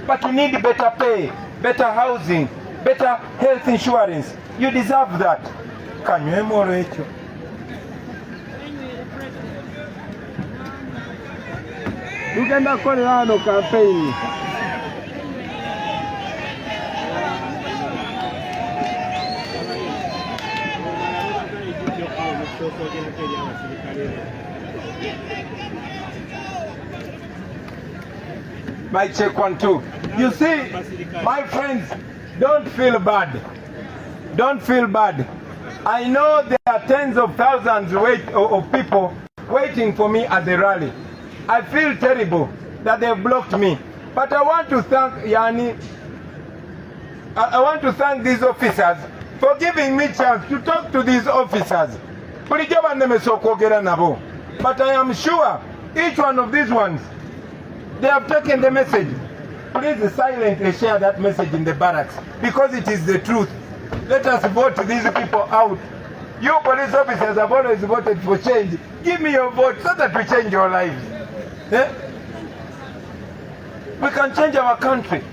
But you need better pay, better housing, better health insurance. You deserve that. Can you emulate you? Uganda Colorado campaign. My check 1, 2. You see, my friends, don't feel bad. Don't feel bad. I know there are tens of thousands of people waiting for me at the rally. I feel terrible that they've blocked me. But I want to thank I want to thank these officers for giving me chance to talk to these officers. But I am sure each one of these ones, they have taken the message. Please silently share that message in the barracks because it is the truth. Let us vote these people out. You police officers have always voted for change. Give me your vote so that we change your lives. Eh? We can change our country.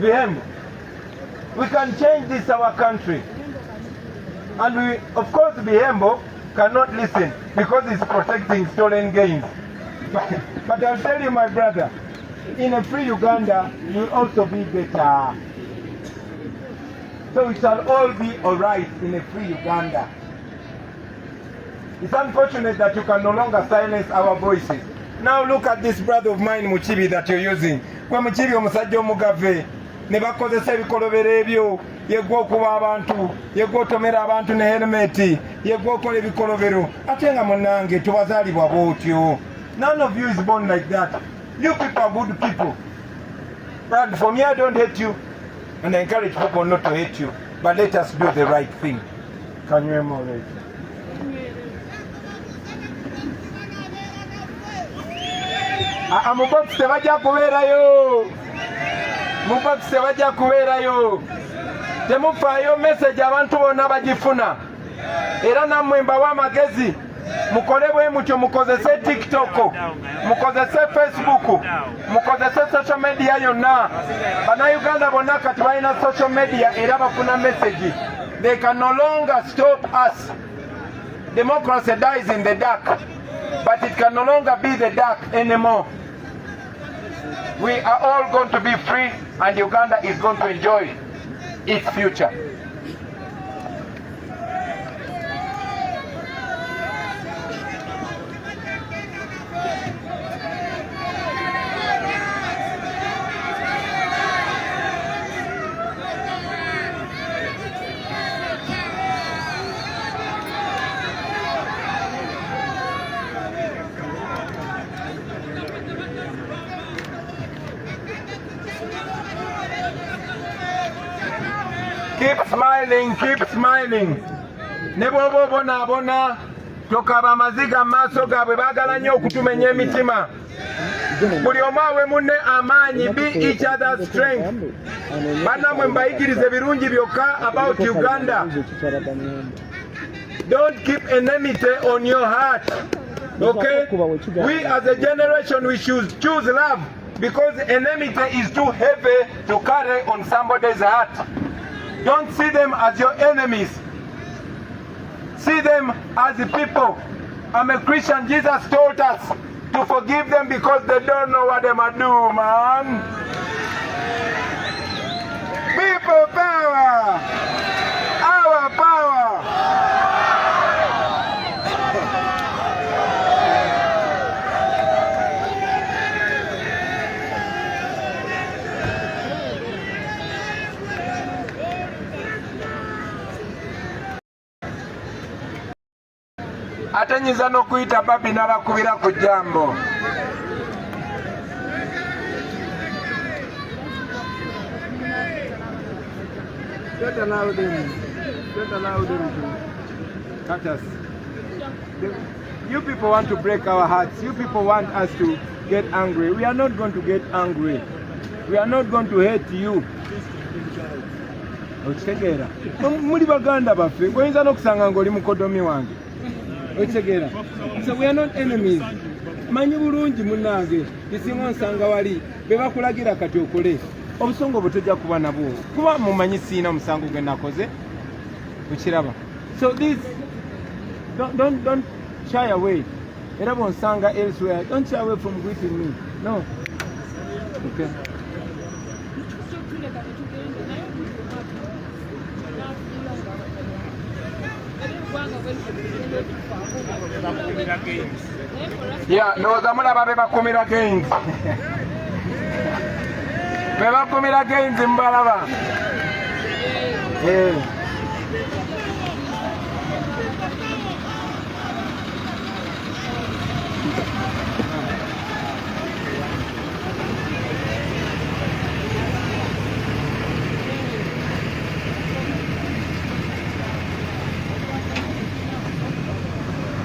We can change this our country. And we, of course, Bihembo cannot listen because it's protecting stolen gains. But I'll tell you, my brother, in a free Uganda, you'll also be better. So we shall all be alright in a free Uganda. It's unfortunate that you can no longer silence our voices. Now look at this brother of mine, Muchibi, that you're using. Kwa Muchibi omusajja omugave ne bakozesa ebikolobero ebyo yegwa okuba abantu yegwa otomera abantu ne helmet yegwa okola ebikolobero ate nga munnange tubazaalibwa bwotyo. None of you is born like that. You people are good people. And for me, I don't hate you. And I encourage people not to hate you. But let us do the right thing. Can you emulate? Mubokisi tebajja kubeerayo. Mubokisi tebajja kubeerayo. Temufaayo message abantu bonna bagifuna. Era nammwe mbawa amagezi. Mukole bwe mutyo mukozese TikTok, mukozese Facebook, mukozese social media yonna. Bannayuganda bonna kati balina social media era bafuna message. They can no longer stop us. Democracy dies in the dark, but it can no longer be the dark anymore. We are all going to be free and Uganda is going to enjoy its future. Keep smiling, keep smiling. Ne bwoba obonaabona tokaba amaziga mu maaso gaabwe baagala nnyo okutumenya emitima. Buli omu awe munne amaanyi, be each other's strength. Bannamwe mbayigirize birungi byokka about Uganda. Don't keep enmity on your heart. Okay? We as a generation, we should choose love, because enmity is too heavy to carry on somebody's heart. Don't see them as your enemies. See them as the people. I'm a Christian. Jesus told us to forgive them because they don't know what they might do, man. People power. Our power. Ate nyiza n'okuyita Bobi n'abakubira ku jambo. Don't allow them to cut us. You people want to break our hearts. You people want us to get angry. We are not going to get angry. We are not going to hate you. Okitegeera? Muli baganda baffe. Oyinza n'okusanga ng'oli mukodomi wange. Okitegeera? So we are not enemies. Manyi bulungi munnange kisinga nsanga wali be bakulagira kati okole obusongo butojja kuba nabwo kuba mumanyi siina musango gwe nakoze ukiraba. So this don't shy away. Era bonsanga elsewhere, don't shy away from greeting me. No. Okay. Yeah, no, zamulaba be bakumira gains. Be bakumira gains mbalaba.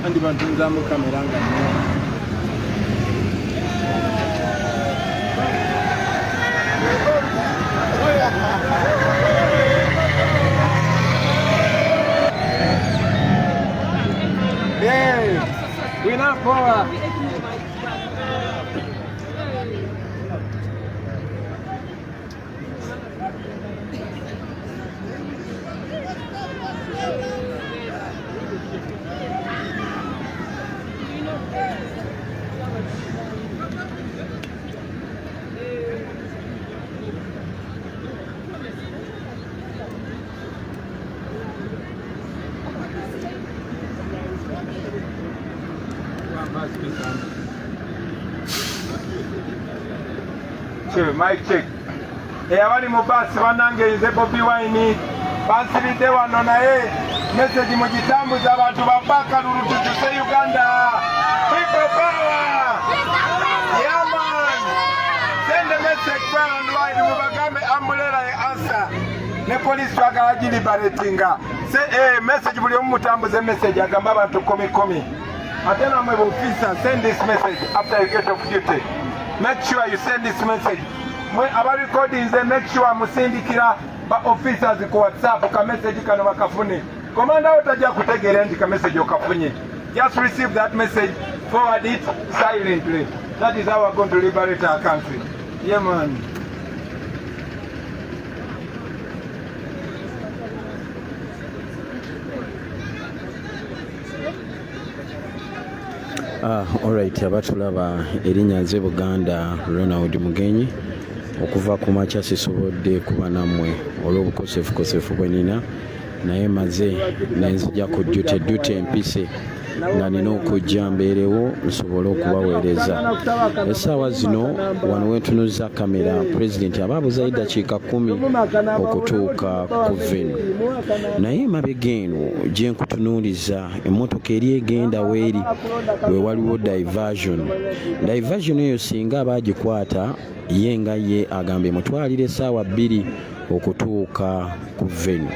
Andi bantunza mu kamera nga we're not poor. Mic check. Abali mu basi banange nze bobiwine bansibidde wano naye message mugitambuza abantu babaka lulutujuse Uganda. People power. Yeah man. Send a message far and wide mubagambe ambulera answer. Ne police twagala giliberatinga. Say message buli omu mutambuze message agamba abantu komi. Ate namwe officer send this message after you get off duty. Make sure you send this message. Mwe aba recordings make sure musindikira ba officers ku WhatsApp ka message kano bakafune. Komanda otajja kutegeera ndi ka message okafunye. Just receive that message, forward it silently. That is how we're going to liberate our country. Yeah man. Alright, abatulaba erinnya nze Buganda Ronald Mugenyi okuva ku makya sisobodde kuba nammwe olw'obukosefu bwe nina naye maze nenzija ku duty empise nga nina okujja mbeerewo nsobole okubaweereza. Essaawa zino wano wentunuza kamera pulezidenti abaabuzayo eddakiika 10 okutuuka ku venu, naye emabega eno gye nkutunuuliza emmotoka eri egenda weeri we waliwo diversion eyo singa abaagikwata ye nga ye agambye mutwalire essaawa 2 okutuuka ku venu.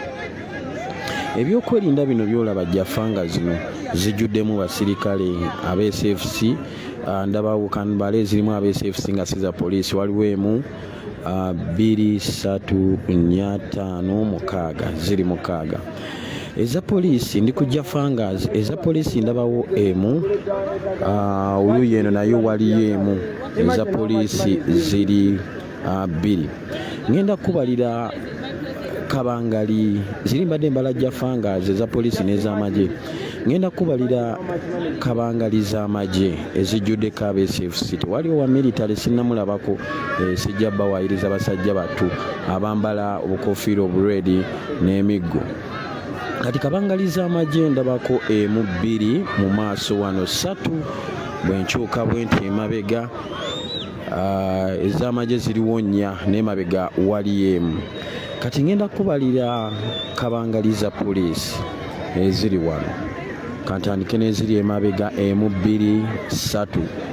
Ebyokwerinda bino byolaba jjafanga zino zijjuddemu basirikale aba SFC, ndabawo kanbale zirimu aba SFC nga siza poliisi waliwo emu 2 3 4 5 6 ziri 6. Eza poliisi ndi kujja fangas eza poliisi ndabawo emu oluuyi eno nayo waliyo emu, eza poliisi ziri 2. Ngenda kubalira Kabangali ziri mbadde mbalajja fangas eza poliisi n'ez'amagye. Ngenda kubalira Kabangali z'amagye ezijjudde aba SFC. Waliwo wa military sinnamulabako, sijja bawayiriza basajja battu abambala obukofiira obulwedi n'emiggo. Kati Kabangali z'amagye ndabako emu 2 mu maaso wano 3 bwenkyuka bwenti emabega ez'amagye ziriwo 4 n'emabega wali emu. Kati ngenda kubalira Kabangali za poliisi eziri wano, kantandike n'eziri emabega emu 2 3.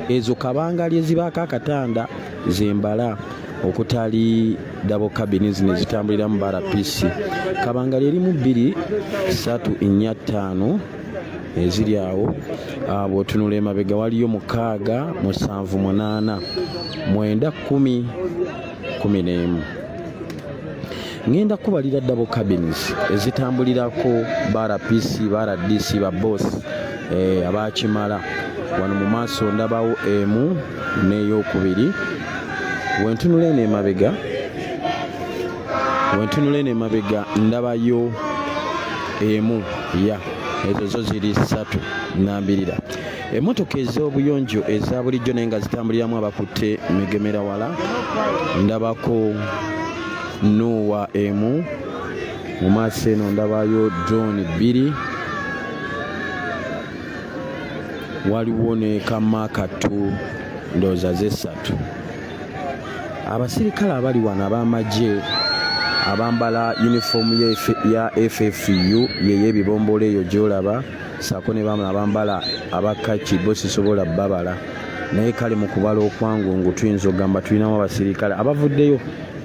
Ezo Kabangali ezibaako akatanda zembala okutali double cabin zino zitambulira mu RPC. Kabangali erimu 2 3 4 5 eziri awo. Bw'otunula emabega waliyo 6 7 8 9 10 11. Ngenda kubalira double cabins ezitambulirako RPC RDC ba boss abakimala. Wano mu maaso ndabawo emu n'eyokubiri. Wentunula eno emabega ndabayo emu ya ezo zo ziri 3 nambirira. Emmotoka ez'obuyonjo eza bulijjo naye nga zitambuliramu abakutte Migemera wala ndabako Nowa emu, mu maaso eno ndabayo drone 2, waliwo ne kamaka 2 ndowooza ze 3. Abasirikale abali wano ab'amagye abambala uniform ya FFU yeyebibombolo eyo gyolaba, saako ne bamala abambala abakaki bo sisobola babala, naye kale mu kubala okwangu tuyinza ogamba tulinamu abasirikale abavuddeyo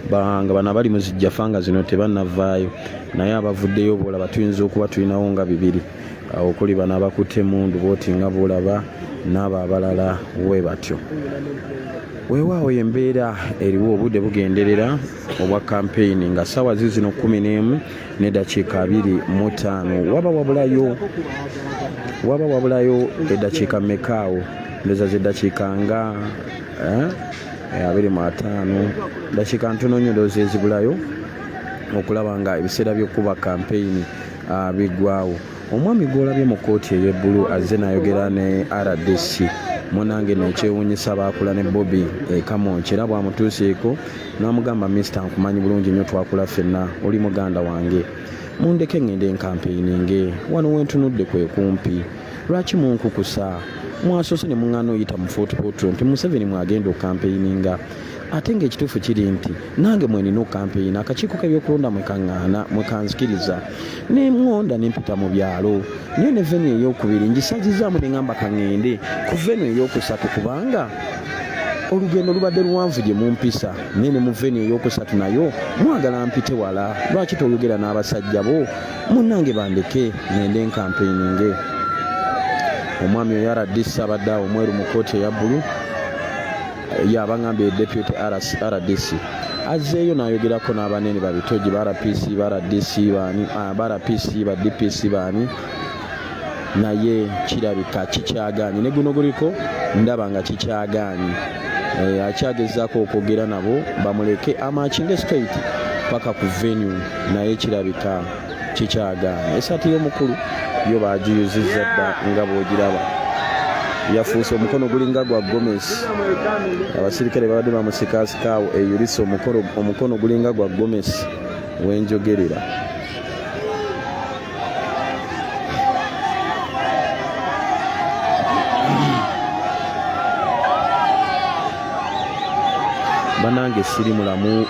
nga bano abali mu zijjafanga zino tebannavaayo, naye abavuddeyo boolaba tuyinza okuba tulinawo nga 2 okuli bano abakutte mundu booti nga boolaba n'abo abalala we batyo. Weewaawo embeera eriwo obudde bugenderera obwa campaign nga ssaawa zino 11 n'eddakiika 25. waba wabulayo eddakiika mmekaawo? Ndowooza z'eddakiika nga 25 dakiika ntono nnyo ndowooza ezibulayo okulaba nga ebiseera by'okuba campaign biggwawo. Omwami gw'olabye mu kkooti ey'ebbulu azze n'ayogera ne RDC munange nekyewuunyisa baakula ne Bobi Kamonchera bwamutuuseeko n'amugamba Mr. nkumanyi bulungi nnyo twakula ffenna, oli muganda wange, mundeke ngende enkampeyinge wano wentunudde kwe kumpi, lwaki munkukusa? Mwasoose ne muŋŋaana oyita mu Fortportal nti Museveni mwagenda okampeyininga, ate ng'ekituufu kiri nti nange mwenina okampeyina, akakiiko k'ebyokulonda mwekanzikiriza ne ŋŋonda ne mpita mu byalo, naye ne venu ey'okubiri ngisazizaamu ne ŋŋamba kaŋŋende ku venu ey'okusatu kubanga olugendo lubadde luwanvu gye mumpisa, naye ne mu venu ey'okusatu nayo mwagala mpite wala. Lwaki toyogera n'abasajja bo munnange bandeke ngende enkampeyininge? Omwami oyo RDC abadde awo mweru mu kkooti eya bbulu yabangambye deputy RDC azzeeyo n'ayogerako n'abanene babitogi ba RPC ba DPC baani, naye kirabika kikyagaanyi ne guno guliko ndaba nga kikyagaanyi. Akyagezaako okwogera nabo bamuleke amankinge straight paka ku venue, naye kirabika kikyagaanyi. Esaati y'omukulu yo bagiyuzizza dda nga bw'ogiraba, yafuuse omukono gulinga gwa Gomez. Abasirikale babadde bamusikasikaawo eyulisa omukono gulinga gwa Gomez wenjogerera. banange siri mulamu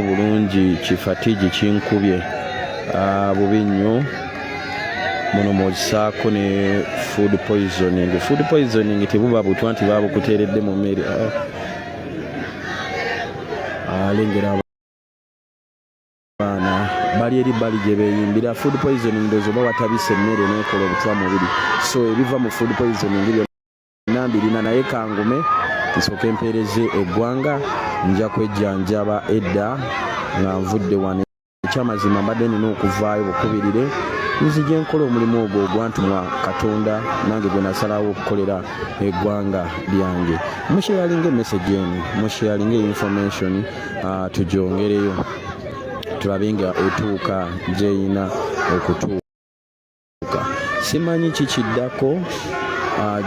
bulungi kifatigi kinkubye bubi nnyo muno mwozisaako ne food poisoning tebuba butwa nti babukuteeredde mu mmere alengera abaana bali eri bali gye beeyimbira food poisoning ndozo oba watabise emmere neekola obutwa mubiri so ebiva mu food poisoning byonna mbirina naye kangume nsooka empeereze eggwanga nja kwejjanjaba edda nga nvudde wano ekyamazima mbadde nina okuvaayo bukubirire nzije nkola omulimu ogwo ogwantumwa Katonda nange gwe nasalawo okukolera eggwanga lyange. Musharinge message eno, musharinge information tujongereyo tulabe nga etuuka gyeyina okutuuka. Simanyi kikiddako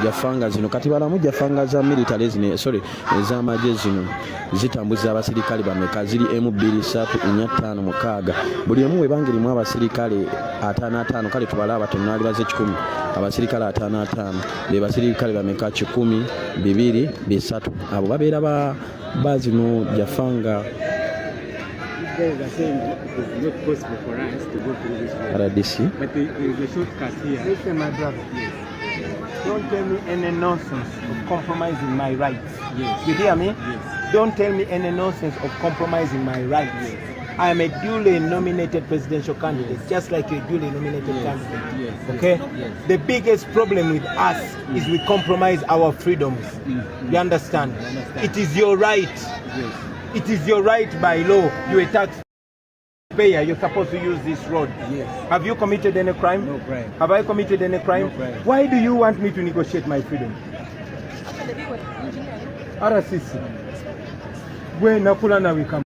jafanga zino kati balamu jafanga za military zino ez'amagye zino zitambuza abasirikale bameka ziri M235 buli emu webangirimu abasirikale 55 kale tubala abatono ali baze 10 abasirikale 55 be basirikale bameka 10 2 3 abo babeera bazino jafanga. Guys are saying it's not possible for us to go through this road. RDC. But there is a shortcut here. Listen, my brother. Yes. Don't tell me any nonsense of compromising my rights. Yes. You hear me? Yes. Don't tell me any nonsense of compromising my rights. Yes. I am a duly nominated presidential candidate, just like you're a duly nominated candidate. Yes. Okay? Yes. The biggest problem with us is we compromise our freedoms. You understand? I understand. It is your right. Yes. It is your right by law. You're a taxpayer. You're supposed to use this road. Yes. Have you committed any crime? No crime. Have I committed any crime? No crime. Why do you want me to negotiate my freedom? RCC. When Nakulana will come.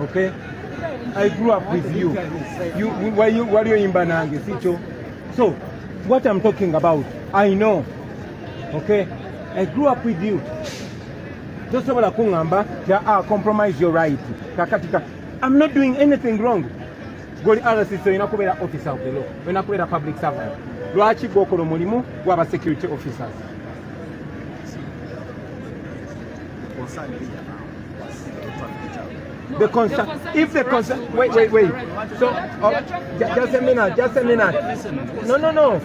Okay? I grew up with you. What are you in Banange? So, what I'm talking about, I know. Okay? I grew up with you. Just about kungamba, compromise your right. I'm not doing anything wrong. Go to RCC, you're not an officer of the law. You're not a public servant. You are actually going to mulimu, you are security officers. The concern, if the concern, wait. So, just a minute. No.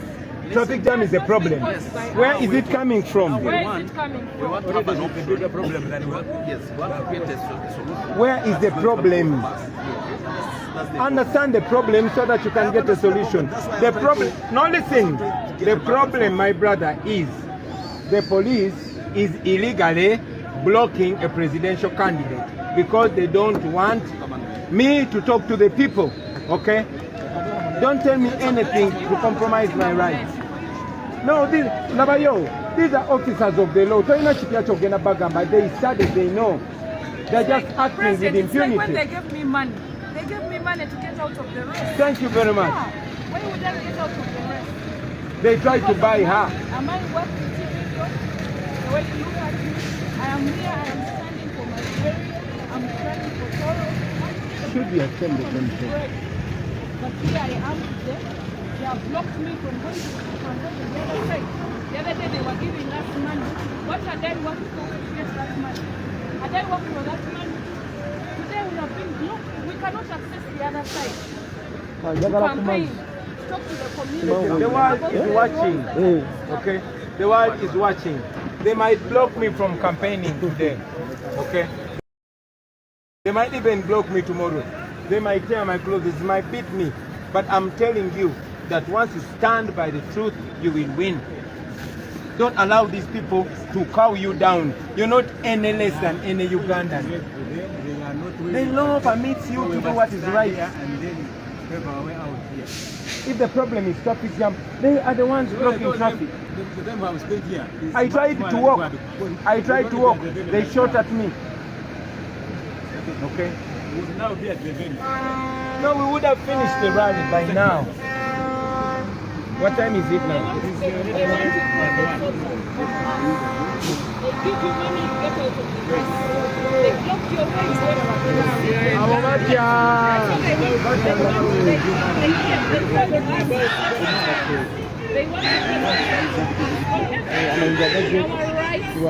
Traffic jam is a problem. Where is it coming from? Where is it coming from? We want to have a bigger problem than what? Yes, we want to create a solution. Where is the problem? Understand the problem so that you can get a solution. The problem, no, listen. The problem, my brother, is the police is illegally blocking a presidential candidate because they don't want me to talk to the people. Okay? Don't tell me anything to compromise my rights. No, these are officers of the law. They studied, they know. They're just acting with impunity. It's like when they gave me money. They gave me money to get out of the race. Thank you very much. Yeah. Why would I get out of the race? They tried to buy her. Am I worth the TV? The way you look at me, I am here, I am standing for my area, I'm standing for sorrow. Should be ashamed of themselves. But here I am today. They have blocked me from going to the other side. The other day they were giving us money. What had I worked for to get that money? Had I worked for that money? Today we have been blocked. We cannot access the other side. To campaign. Talk to the community. The world is watching. Okay? The world is watching. They might block me from campaigning today. Okay? They might even block me tomorrow. They might tear my clothes, they might beat me. But I'm telling you that once you stand by the truth, you will win. Don't allow these people to cow you down. You're not any less than any Ugandan. The law permits you to do what is right. If the problem is traffic jam, they are the ones blocking traffic. I tried to walk. They shot at me. Okay? We would now be at the venue. No, we would have finished the rally by now. What time is it now? They give you money to get out of the race. They block your race. They want to our rights. You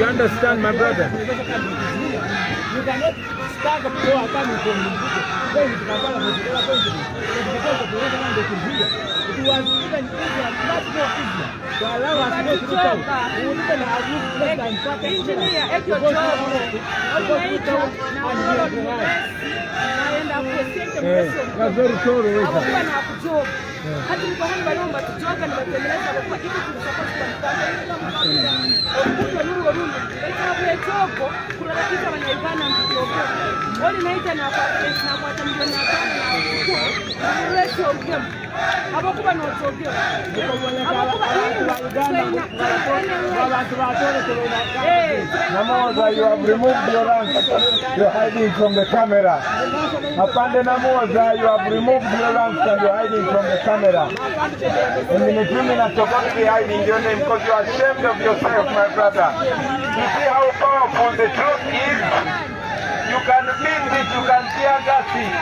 understand, my brother? You cannot start a poor coming from going to Kabarole because of the reason they could hear. It was even easier, much more easier to allow us to go through town. We would even have looked less than engineer, your job. That's very true. Hata niko hapa balomba tujoga na batengeneza kwa kitu tulichokuwa tunataka nuru ita choko kuna kitu wanaivana mtoko wali naita na kwa place na kwa milioni 5 na rest of them hapo kuba na choko Namoza, you have removed your rank. You're hiding from the camera. Apande Namoza, you have removed your rank and you're hiding from the camera. And in a few minutes you're going to be hiding your name because you are ashamed of yourself, my brother. You see how powerful the truth is? You can beat it, you can tear gas it,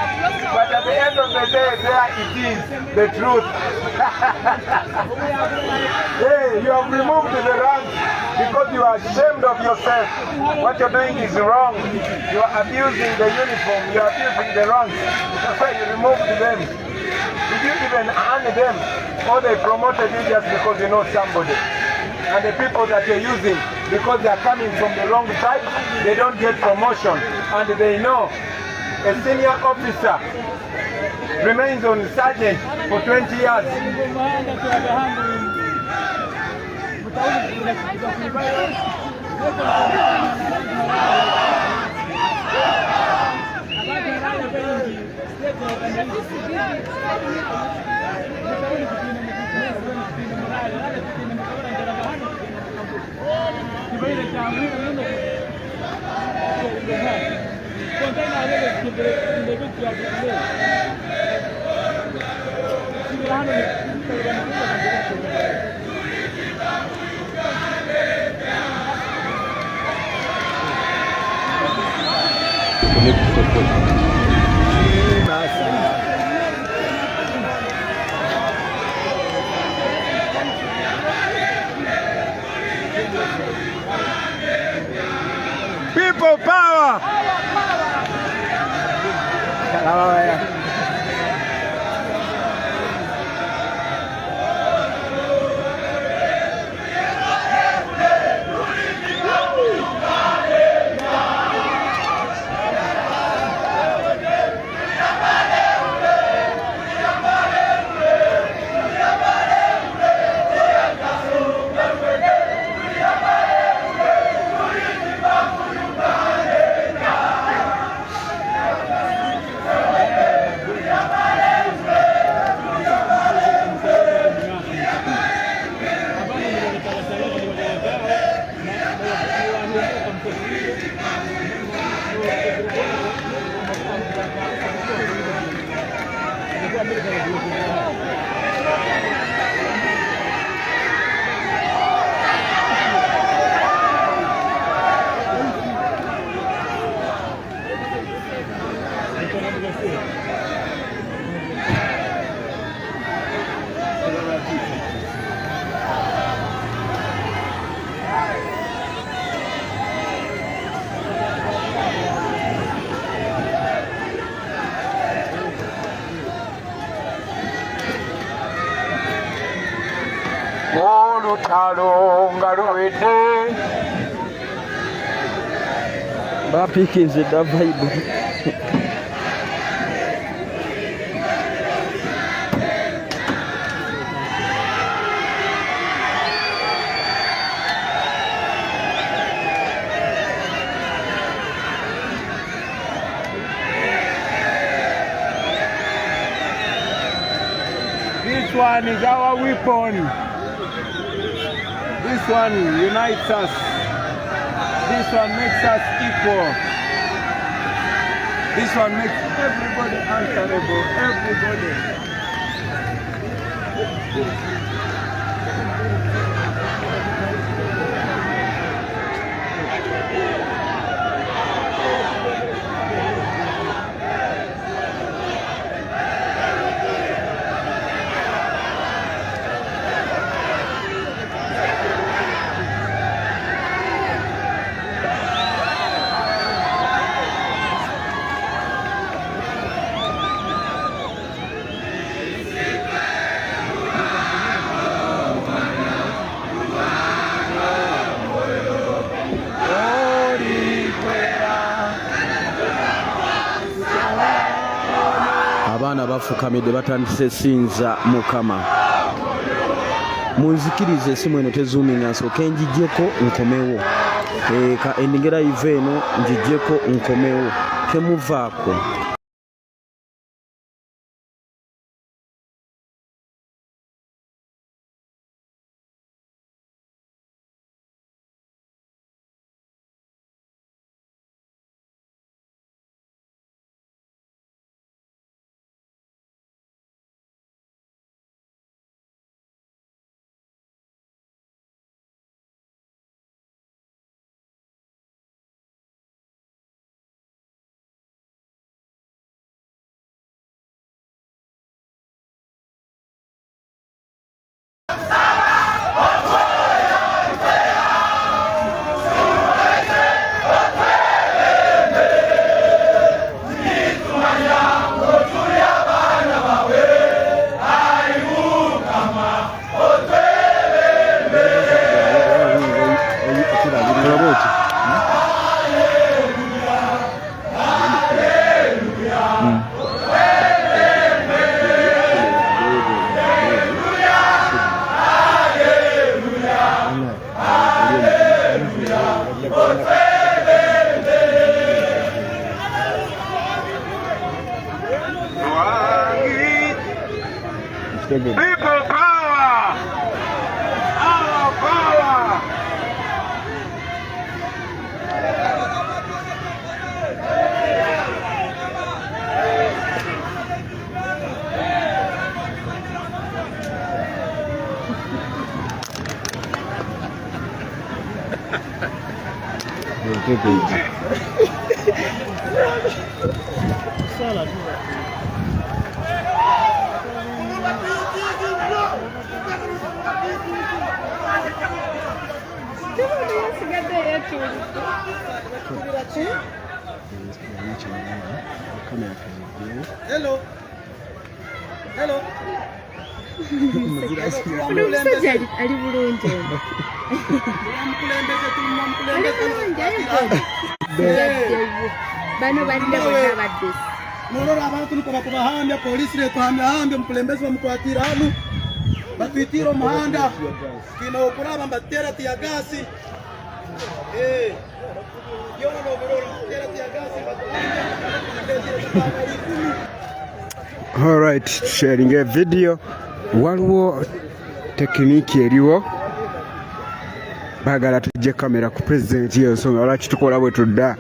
but at the end of the day, there it is, the truth. Hey, you have removed the rank because you are ashamed of yourself. What you're doing is wrong. You are abusing the uniform, you are abusing the rank. That's why you removed them. Did you even earn them? Or they promoted you just because you know somebody? And the people that you're using, because they are coming from the wrong side, they don't get promotion. And they know a senior officer remains on sergeant for 20 years. People power! Bapikinze da vibe. This one is our weapon. This one unites us. This one makes us equal. This one makes everybody answerable. Everybody. Abaana bafukamidde batandise sinza Mukama. Munzikirize esimu eno tezuuminga nsooke njijjeko nkomewo. Ka endingera ive eno njijjeko nkomewo. Temuvaako. People power! Our power! Hello. Hello. Omusajja ali bulungi. Bano balinde bonna badde. Nolora abantu niko bakubahambya polisi letuhambyahambye omukulembeze bamukwatira hano batwitira omuhanda kino okuraba mbatera tiyagasi All right, sharing a video. Waliwo tekiniki eriwo bagala tujje kamera ku president yensonga lwaki tukola bwe tudda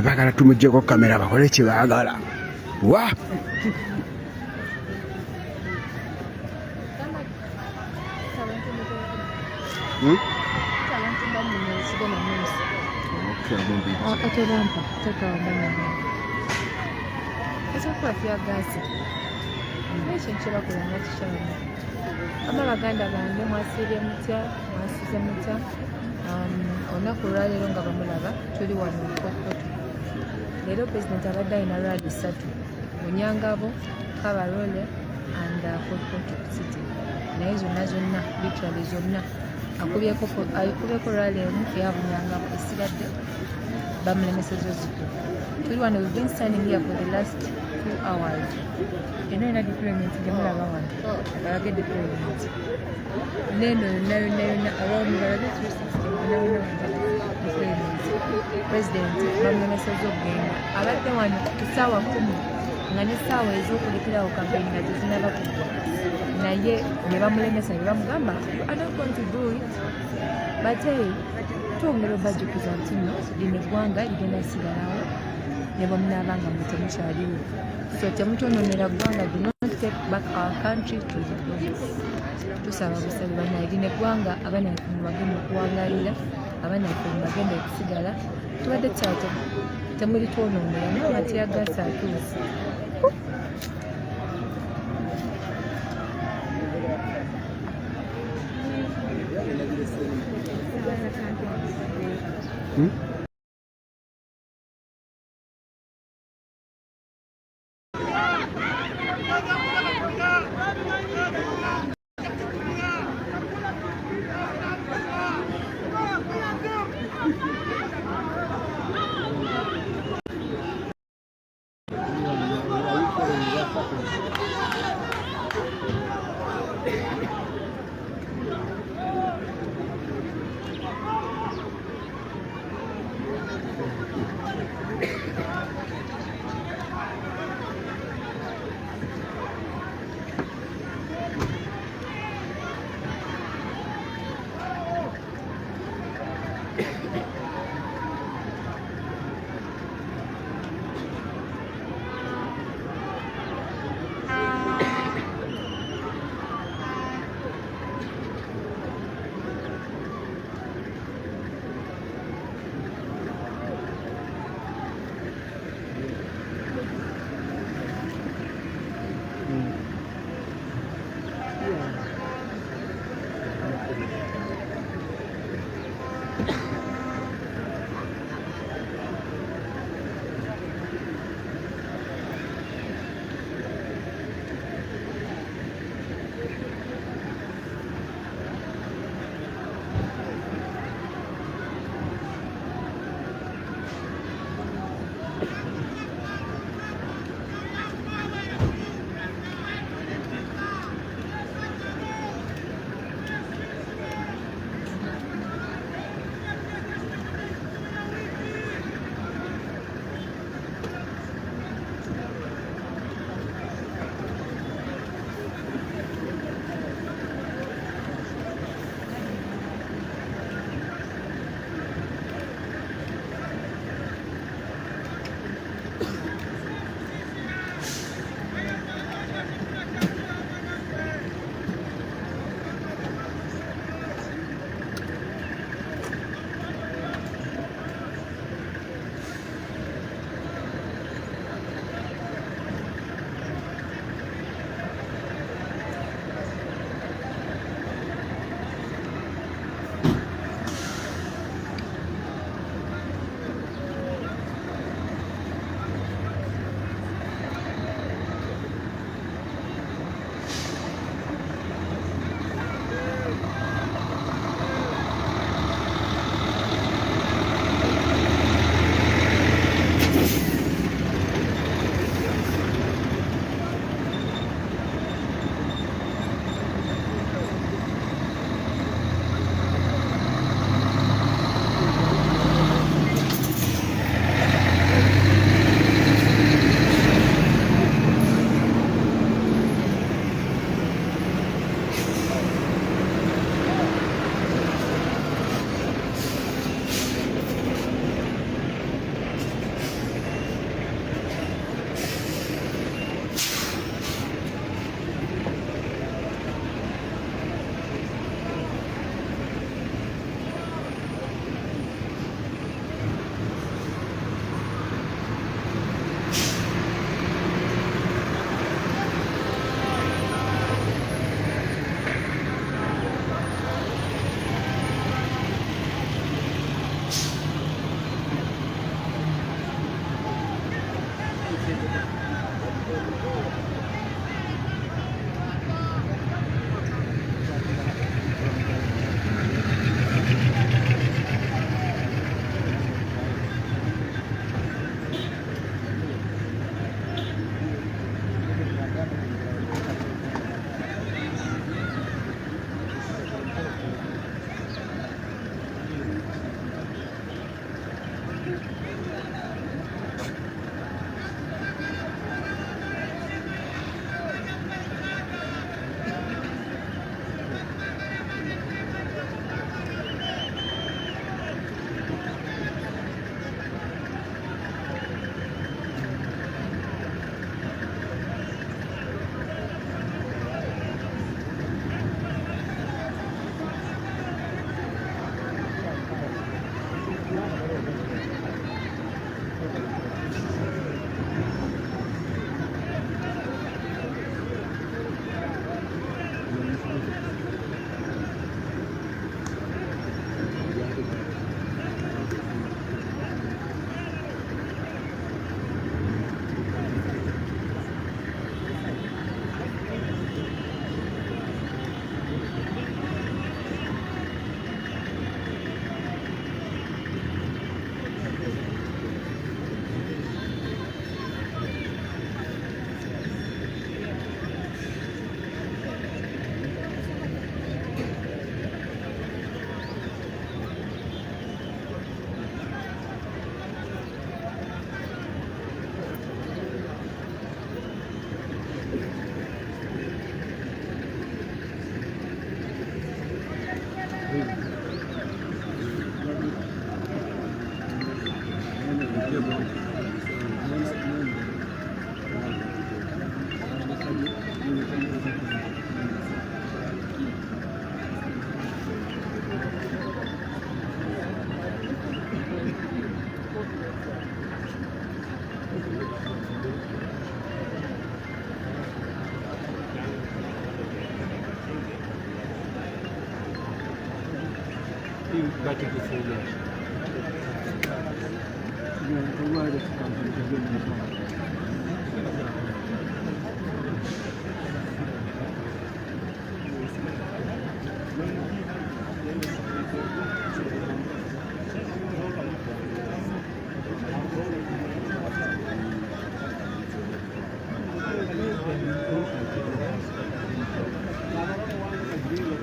bagala tumujjeko kamera bakole kye baagala wa Abaganda bange mwasiibye mutya mwasize mutya olunaku olwaleero nga bamulaba tuli wano mu Fortportal. Leero pulezidenti abadde alina radi 3 Bunyangabo, Kabarole and Fortportal City. Naye zonna literally zonna akubyeko rali emu eya Bunyangabo esigadde bamulemesezza zitto. Tuli wano, we've been standing here for the last 2 hours. Eno deployment gemulaba wano abalage deployment neno yonna around balage 360 deployment. President bamulemesezza okugenda abadde wano kusaawa 10 nga n'essaawa ez'okulekerawo kampeyini nga tezinaba kugwa naye ne bamulemesa ne bamugamba I don't want to do it but hey twongera obajjukiza nti nno lino eggwanga ligenda sigalawo ne bwemunaabanga mwe temukyaliwo. So temutononera ggwanga, do not take back our country to the dogs. Tusaba busabe bannayiri neggwanga abanayiffe mu bagenda okuwangalira, abanayiffe mu bagenda okusigala, tubadde kyate temuli twononera n'amatiyagasa atuusi.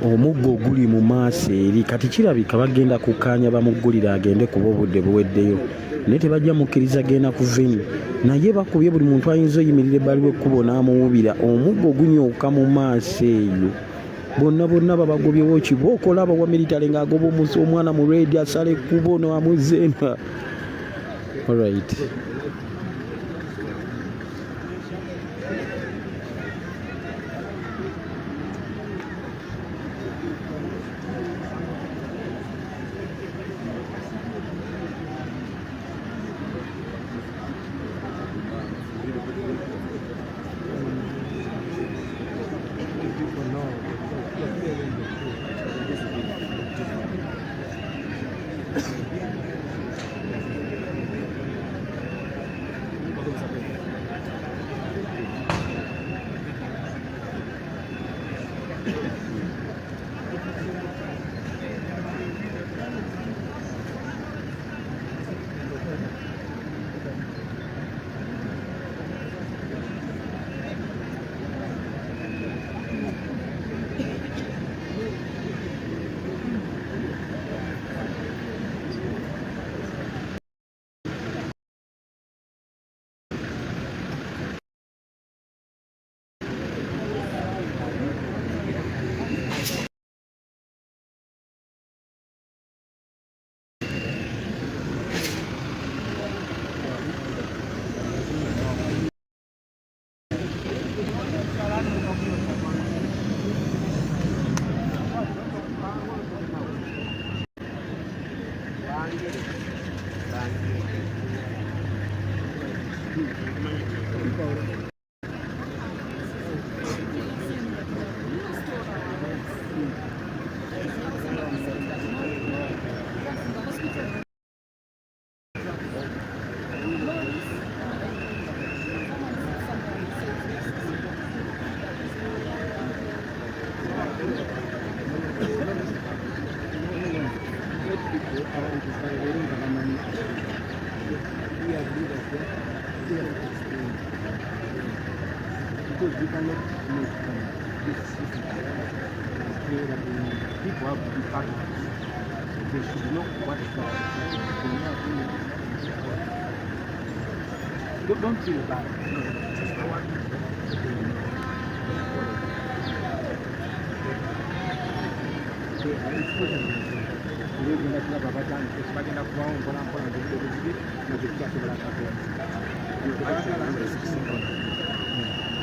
omuggo oguli mu maaso eri kati kirabika bagenda kukkaanya bamuggulira agende kuba obudde buweddeyo naye tebajja mukkiriza genda ku veni naye bakubye buli muntu ayinza oyimirira ebbali w'ekkubo n'amuwubira omuggo ogunyooka mu maaso eyo bonna babagobyewo kibooko olaba wa militale ng'agoba omwana mu redi asala ekkubo n'amuzemba alright. Because we cannot make this system. People have to be part of it. They should know what is our Don't feel bad.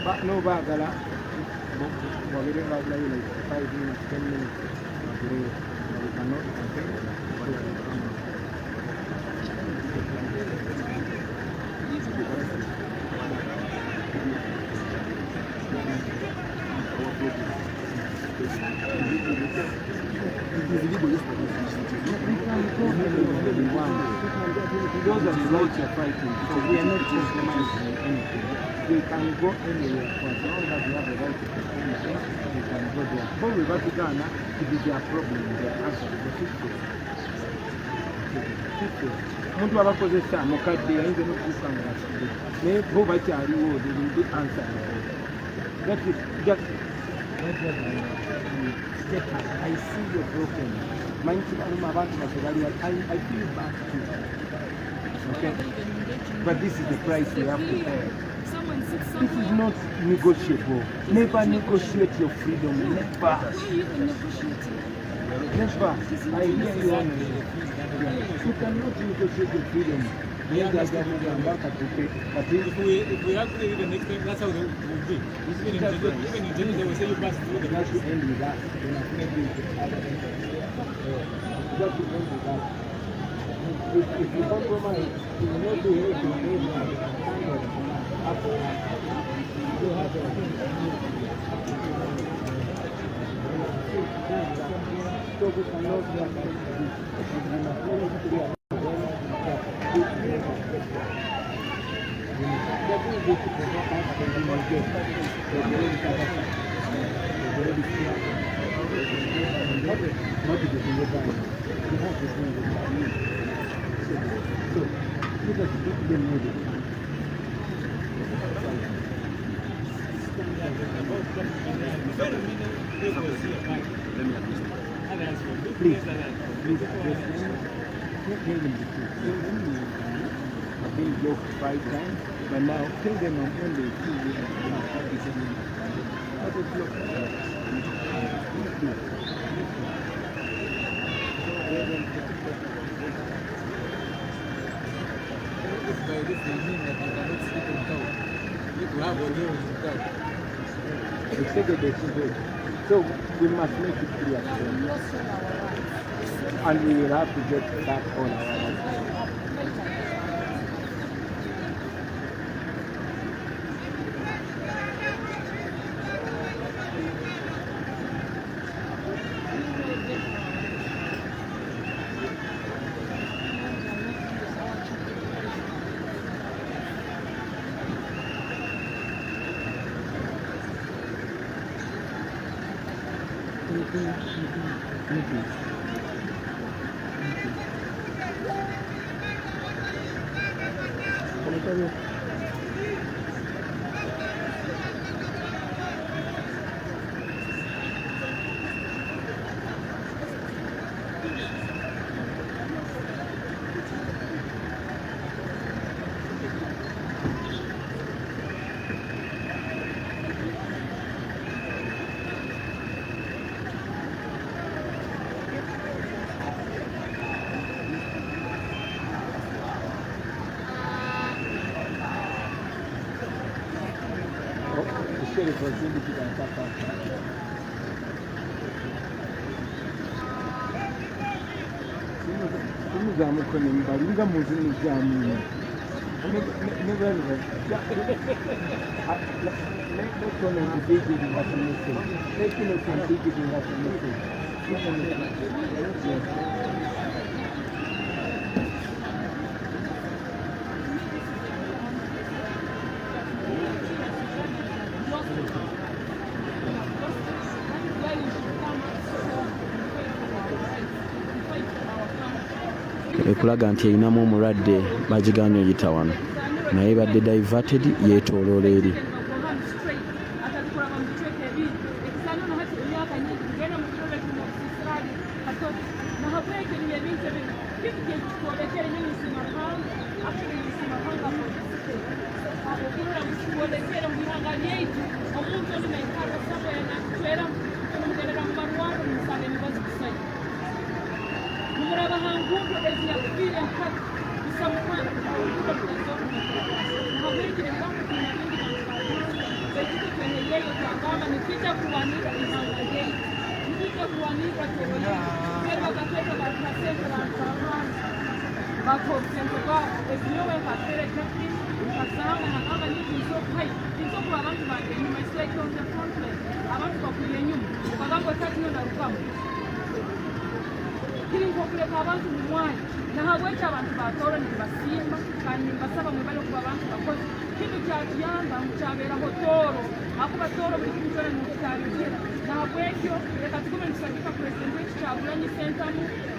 But no bagala. We're getting like 5 minutes, 10 minutes. We cannot those are the rights you're fighting. So we are not compromising anything. We can go anywhere. For as long as we have the right to do anything, we can go there. But we have to go now, it is their problem, their answer. Muntu abakozesa mukadde yayinza n'okutuuka nga basibye naye bo bakyaliwo they will be answer. That is just I see you're broken. I feel bad too. Okay? But this is the price we have to pay. This is not negotiable. Never negotiate your freedom. Never. Never. I hear you on you cannot negotiate your freedom. If we have to do the next time, that's how they will be. Even in general, they will say you pass through the next end with that. If you compromise, you will not do anything. You have But now tell them I'm only so we must make it clear, and we will have to get back on our life. Balinga muzini jamii. ekulaga nti erinamu omulwadde bagiganye oyita wano naye badde diverted yeetooloola eri.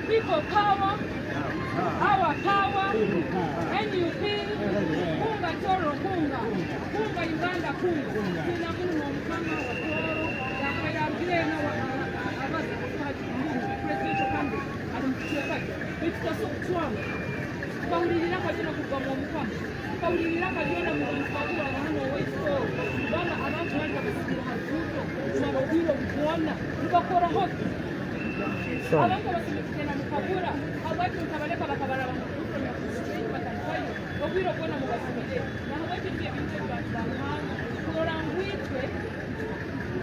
People power, our power, NUP, kunga toro kunga, kunga Uganda kunga, sina munu mkama wa toro, ya kaya gilena wa abazi presidential candidate, alimtuweka, vitutasu kutuamu, kaulilila kajina kubamu mkama, kaulilila kajina mkabula wa hano wa iso, wana abantu wanda basikira hazuto, tuwabudiro mkuona, mbakora hoki, abantu basimikena mukabura abatu kabaleka bakabala bamukuko ya kustraight batakayo obiro kona mubasimike na abatu bye bintu by'abana kora ngwitwe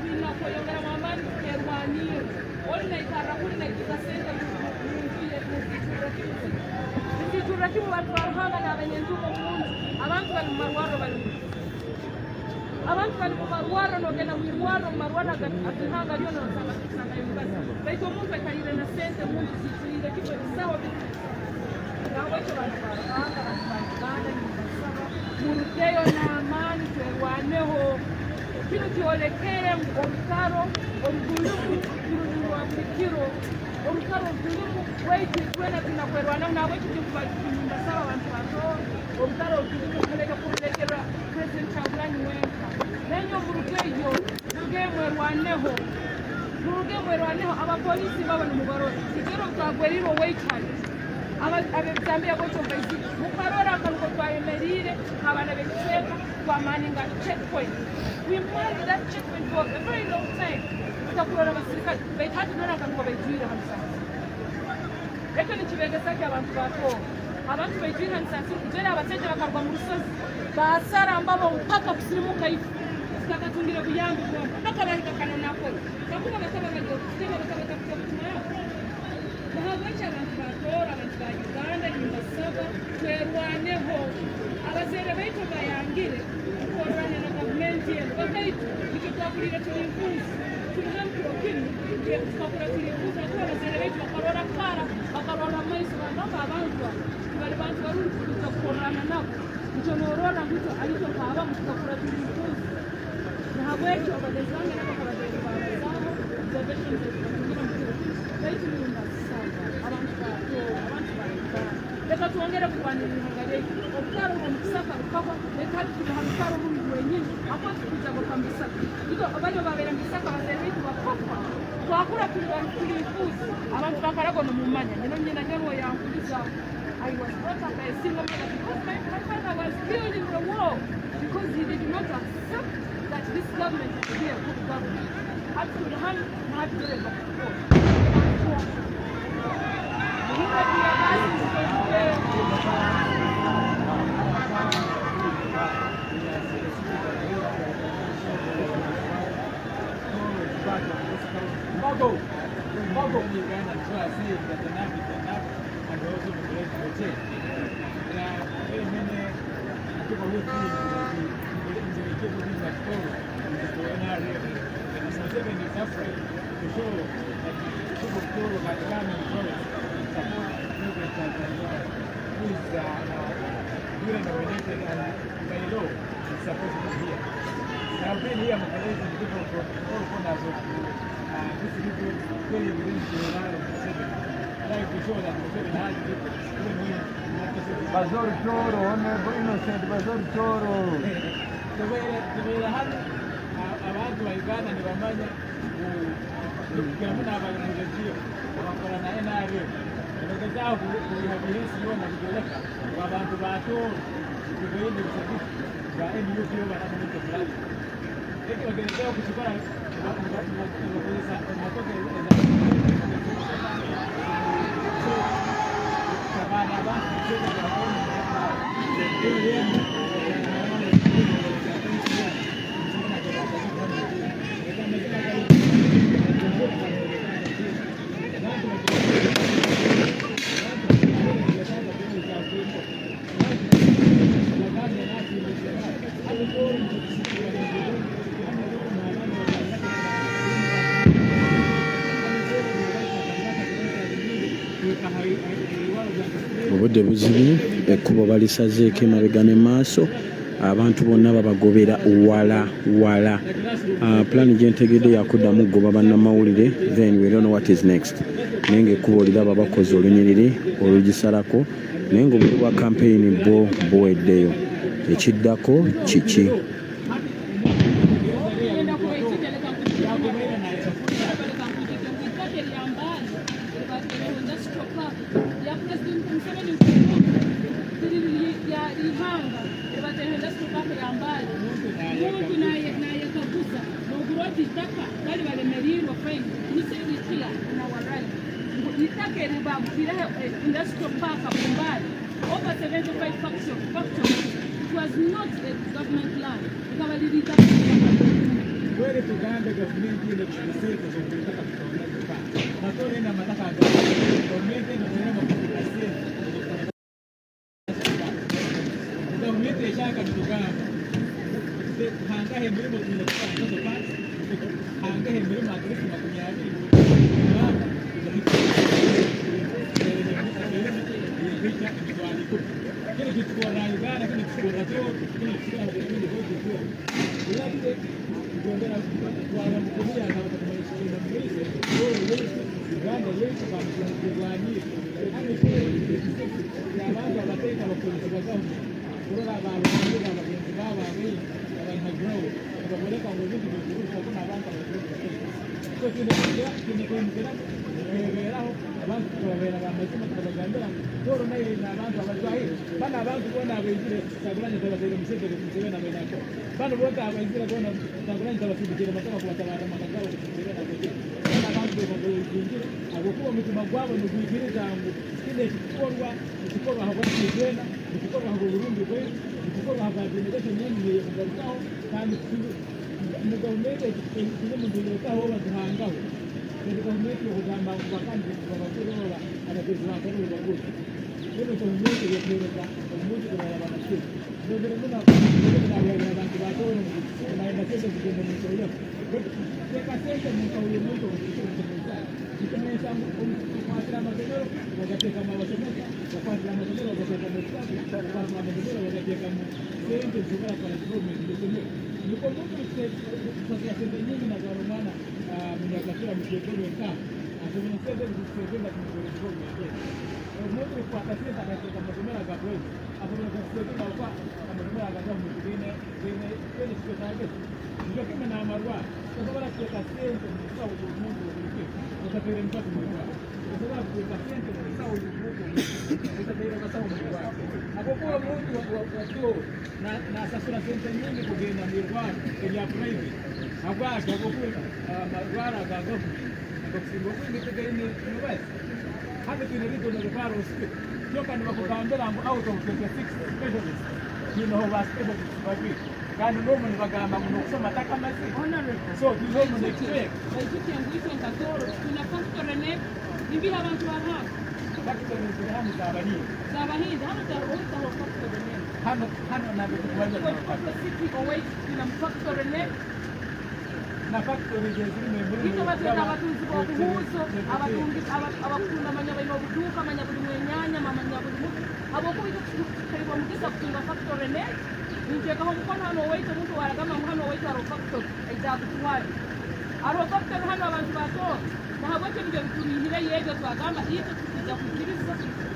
bina koyongera mamani kerwaniro olina itara kulina ikasenta mungiye mukiturakimu batwarahanga n'abanyentuko munsi abantu bali mu marwaro bali abantu bali mu marwaro nogenda mu mirwaro mu marwaro agahanga lyona nosanga tusanga yunivasi baita omuntu akalire na sente mundu ziturire kiko sawa nawe ekyo bantu barabanga bantu baganda nibasaba murugeyo n'amaani twerwaneho kino kyolekere olutalo olugulumu lululwa buli kiro olutalo olugulumu weiti twena tunakwerwanaho nawe ekyo kyekubalimbasaba abantu bato olutalo olugulumu kuleka kulekera president Kyagulanyi wenka nenyo murugeyo mwerwaneho abapolisi babona mubarore kigero twagweriro weitale abebitambia bocho baisi mukarora akanuko twayemerire abana bekiseka twamaninga checkpoint. We managed that checkpoint for a very long time. Tutakurora basirikali baitatu nona akanuko baitwira hamsa. Eko ni kibegesaki abantu bato abantu baitwira hamsa kujera abateja bakarwa mu rusozi basara ambabo mpaka kusirimuka hivi sikatungire buyambi kwa mpaka bahita kanona ko nakuba basaba bajo sema basaba takutumwa yako nahabacha abantu batora abantu ba Uganda nimbasaba twerwaneho abazere baitu bayangire korana na government yetu bakaitu icyo twakurira tulimfunza tulihamkiro kinu tukakura tulimfunza kwa abazere baitu bakarora kara bakarora maiso bamba abantu bali bantu barundi tutakorana nabo icyo norora ngito alito kaba tukakura tulimfunza nahabwecho abazezanga nabo kabazere babazaho observation tukugira mkiro baitu nimbasaba abantu batora leka tuongere kubanira hangalie obutaro omusaka rukaba leka tuhamukaro muri wenyine akwati kujago kambisaka iko abanye babera mbisaka bazeritu bakopwa twakura tulifuza abantu bakarago no mumanya nyino nyina nyanwo yankuliza I was brought up by a single mother because my father was killed in the war because he did not accept that this government is here a good government. Actually, the hand had to be Bago ni Uganda ndio asili ya dynamic and also the great hotel. Na mimi tuko huku ni kitu kingine kidogo tunaona leo. Na sasa ni safari kushoto tuko kwa Marekani kwa support movement Tanzania who is duly nominated and by law is supposed to be here. Now being here mobilizing people from all corners of this people really within the line of the city. I'd like to show that the city has people even when Bazor Choro, honorable innocent Bazor Choro. The way they had abantu wa Uganda ni bamanya kukirana abayobozi bakora na NRA. Bageza kuhabihisi yona kujoleka abantu bato kugoyinde bisabiki ba NUP yo banamuntu fulani. Eki wageneza kuchukua obudde buzibu ekkubo balisazeeko emabega ne maaso abantu bonna babagobera wala plan gyentegedde yakuddamu goba bannamawulire then we don't know what is next naye ngaekkubo liraba bakoze olunyiriri olugisalako naye ngaobuli bwa campaign buweddeyo ekiddako kiki industrial park over 75 factories. It was not a government land. Where to Uganda government in the state of the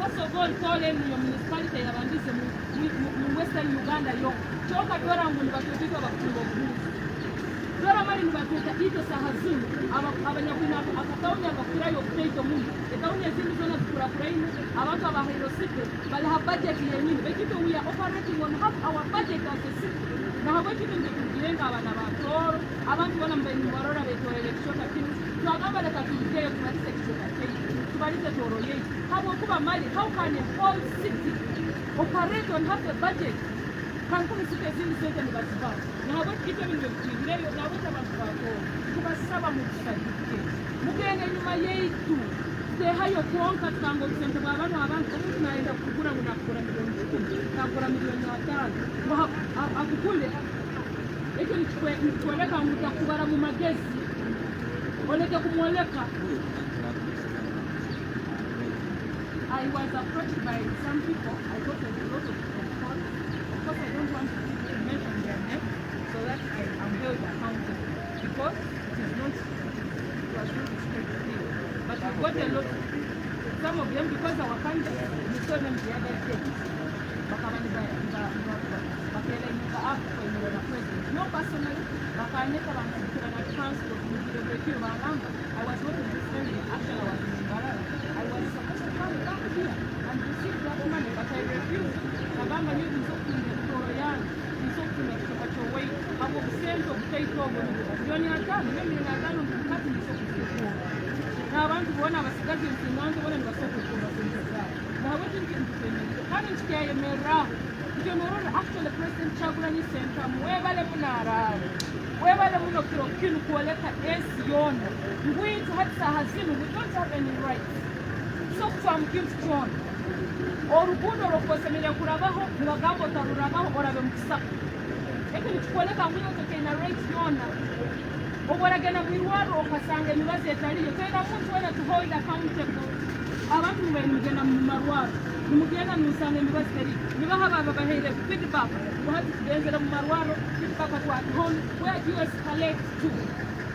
First of all, call in your municipality in Western Uganda. Choka dora nguni batotito abakungo kuhusu. Dora mali nibatuta ito sahazini. Abanyakwina akataunya bakura yo kuteito mungu. Etaunya zindi zona zikura kuraini. Abantu abahiro siku. Bali have budget yenini. Bekito we are operating on half our budget as a city. Na habwekitu ndikujirenga abana batoro. Abantu wana mbaini warora beto election lakini. Tuagamba leta tujiye kuna section lakini. Tubalite toro yetu. How can a whole city operate on half the budget? Can come to the city and Basibah. Now, what people in the video, now what about Kubasaba Mukisatv? Mugene in my way too. They have your Kwanka Tango Center, Avant, and a Kura Nakura million. Akukule. Ekyo kueleka mutakubara mu magezi. Oleka kumweleka. I was approached by some people. I got a lot of calls. Of course, I don't want to mention their name, so that I am held accountable because it was not a straight deal. But we got a lot. Some of them, because our country, we saw them the other day. No personally, transport. I was not in this area. Actually, I was in Kabarole. I was supposed to come here and receive that money, but I refused. Kabanga knew he's talking to Korean, he's talking to your way. I was sent to take over. You're not done. You're not done on the cutting is so. Now I want to one of us that is in one and was so good. Now what did you do? Can't scare me around. You know, actually, President Chagulani Center, wherever the Munara, wherever the Munokiro, Kualeka is yon. We had Sahazin, we don't have any rights. So from Kingston, or Budo of Cosamina Kurabaho, Mugambo Tarurabaho, or Abemsa. ekyo kikukoleka mbuyozo kena rate yona oboragana mwirwaro okasanga emibazi etaliyo tena muntu wena to hold accountable abantu mwenu mugenda mu marwaro nimugenda nusanga emibazi teri nibaha baba bahere feedback wahati kudenzera mu marwaro feedback at home where do you escalate to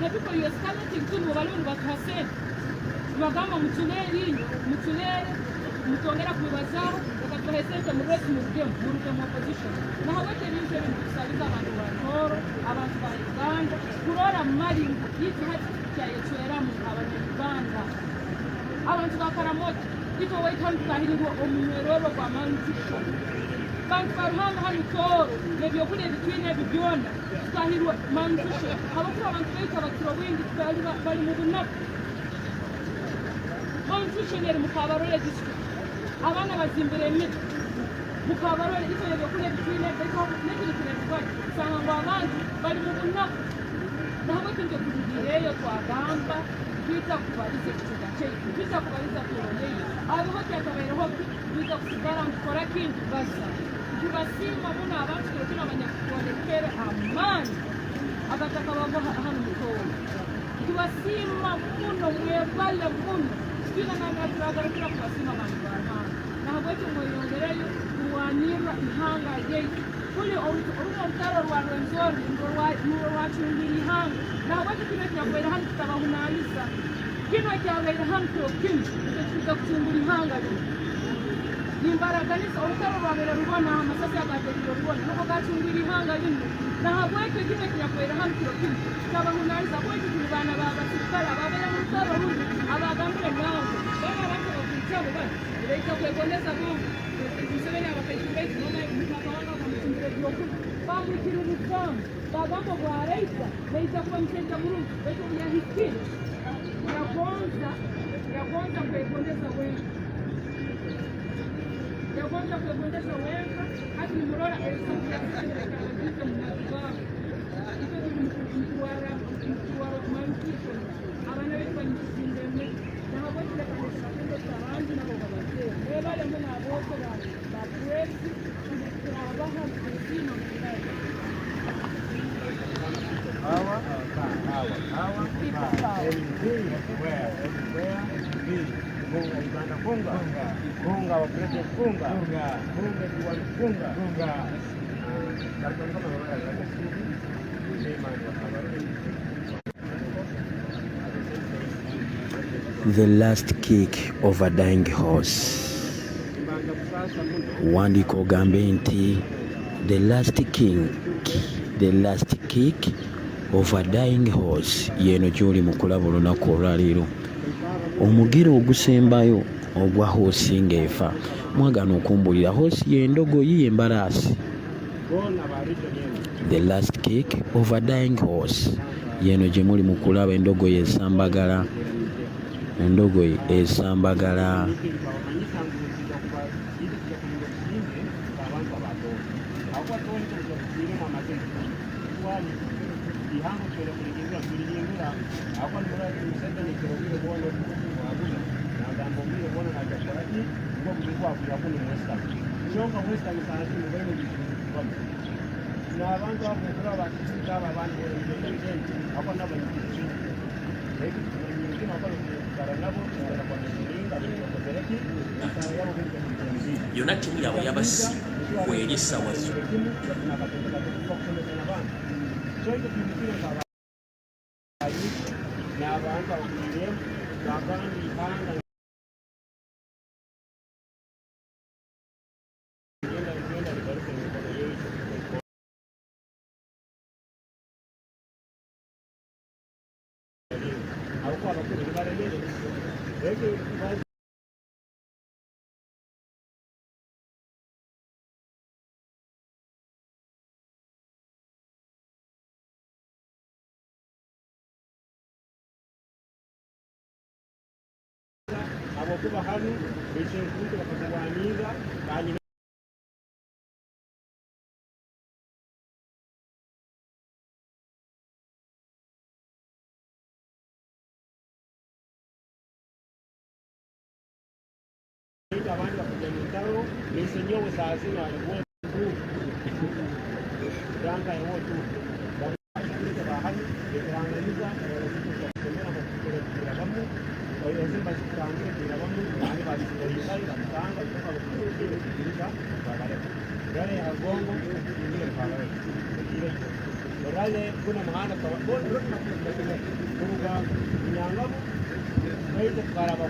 na people you escalating to mubaloni batwasene bagamba mutulere mutongera kubibazaho ukatuhesente mu rest mu game muruke mu opposition na hawete bintu ebisaliza abantu bantoro abantu ba Uganda kurora mali yitu hati cyayetwera mu abanyarwanda abantu bakaramoto ito waitantu kahiriho omunyororo kwa mantisho bantu baruhanga hano toro nebyo kule bitwine bibyona kahirwa mantisho abakuru abantu baita bakiro wingi bali mu bunaku mantisho neri mu Kabarole district abana bazimbire emiti mu Kabarole ito nebyo kule bitwine beko nebyo kule sanga ngo abantu bali mu bunaku naho kinje kugireyo twagamba twita kubalize kutuga chetu twita kubaliza kuronyeyo aho cyakabere ho twita kusigara nkora kintu basa tubasima muna abantu kira abanyakolekere amani agataka babo hano mutoro tubasima muno mwebale muno kila nagatraga kira kubasima abantu bana naho bwetu moyongereyo kuwanira ihanga yetu kuli urumutaro rwa Rwenzori ndo wachungiri hanga na watu kino kinakwenda hanga tutabahunalisa kino kyabaira hanga kino tukiza kuchungiri hanga nimbaraganisa urutaro rwabera rubona amasasi agatekiro rubona nuko gachungiri hanga lino na habweke kino kinakwenda hanga kino tutabahunalisa bweke kibana baba sikala babera mutaro rundi abagambire nawo bana abantu bakitabo bana leta kwegondeza Mungu tuseme abakaitumbetu noma mtakawanga bamukira umusamu bagomba guhareisa leita kuba mtenda Mungu wetu yahikiri yagonza kwegondeza wenga hati murora elisamu ya kushirika mnazibaba mtuwara kumanikisho abana wetu banyishindeme na habwekile kanisakendo sarandi na bababase ebale muna abote bakwesi turabaha kusima mkulaji Funga wa president funga diwani funga The last kick of a dying horse. Wandiko gambe nti the last kick of a dying horse yeno gyoli mukulaba olunaku olwaleero. Omugero ogusembayo ogwa hoosi ng'efa mwagana okumbulira hoosi y'endogoyi y'embalaasi. The last kick of a dying horse yeno gye muli mu kulaba endogoyi esambagala. yonna timu yaabwe yabasi kweri essaawa zo abokuba hano ekyenkuntu bakatubaniza banyina abandi bakujya mu bitaro nisenyowe saa zino alikuwa Banka ya wote bahari ikaangaliza kusemea kwa bamu kwa hiyo Simba sikaangalia bila bamu yani basi serikali na mtanga kutoka kushirika baadaye yale ya gongo ile baadaye ile wale kuna maana kwa wote tunapenda kuruka nyangamo na ile karaba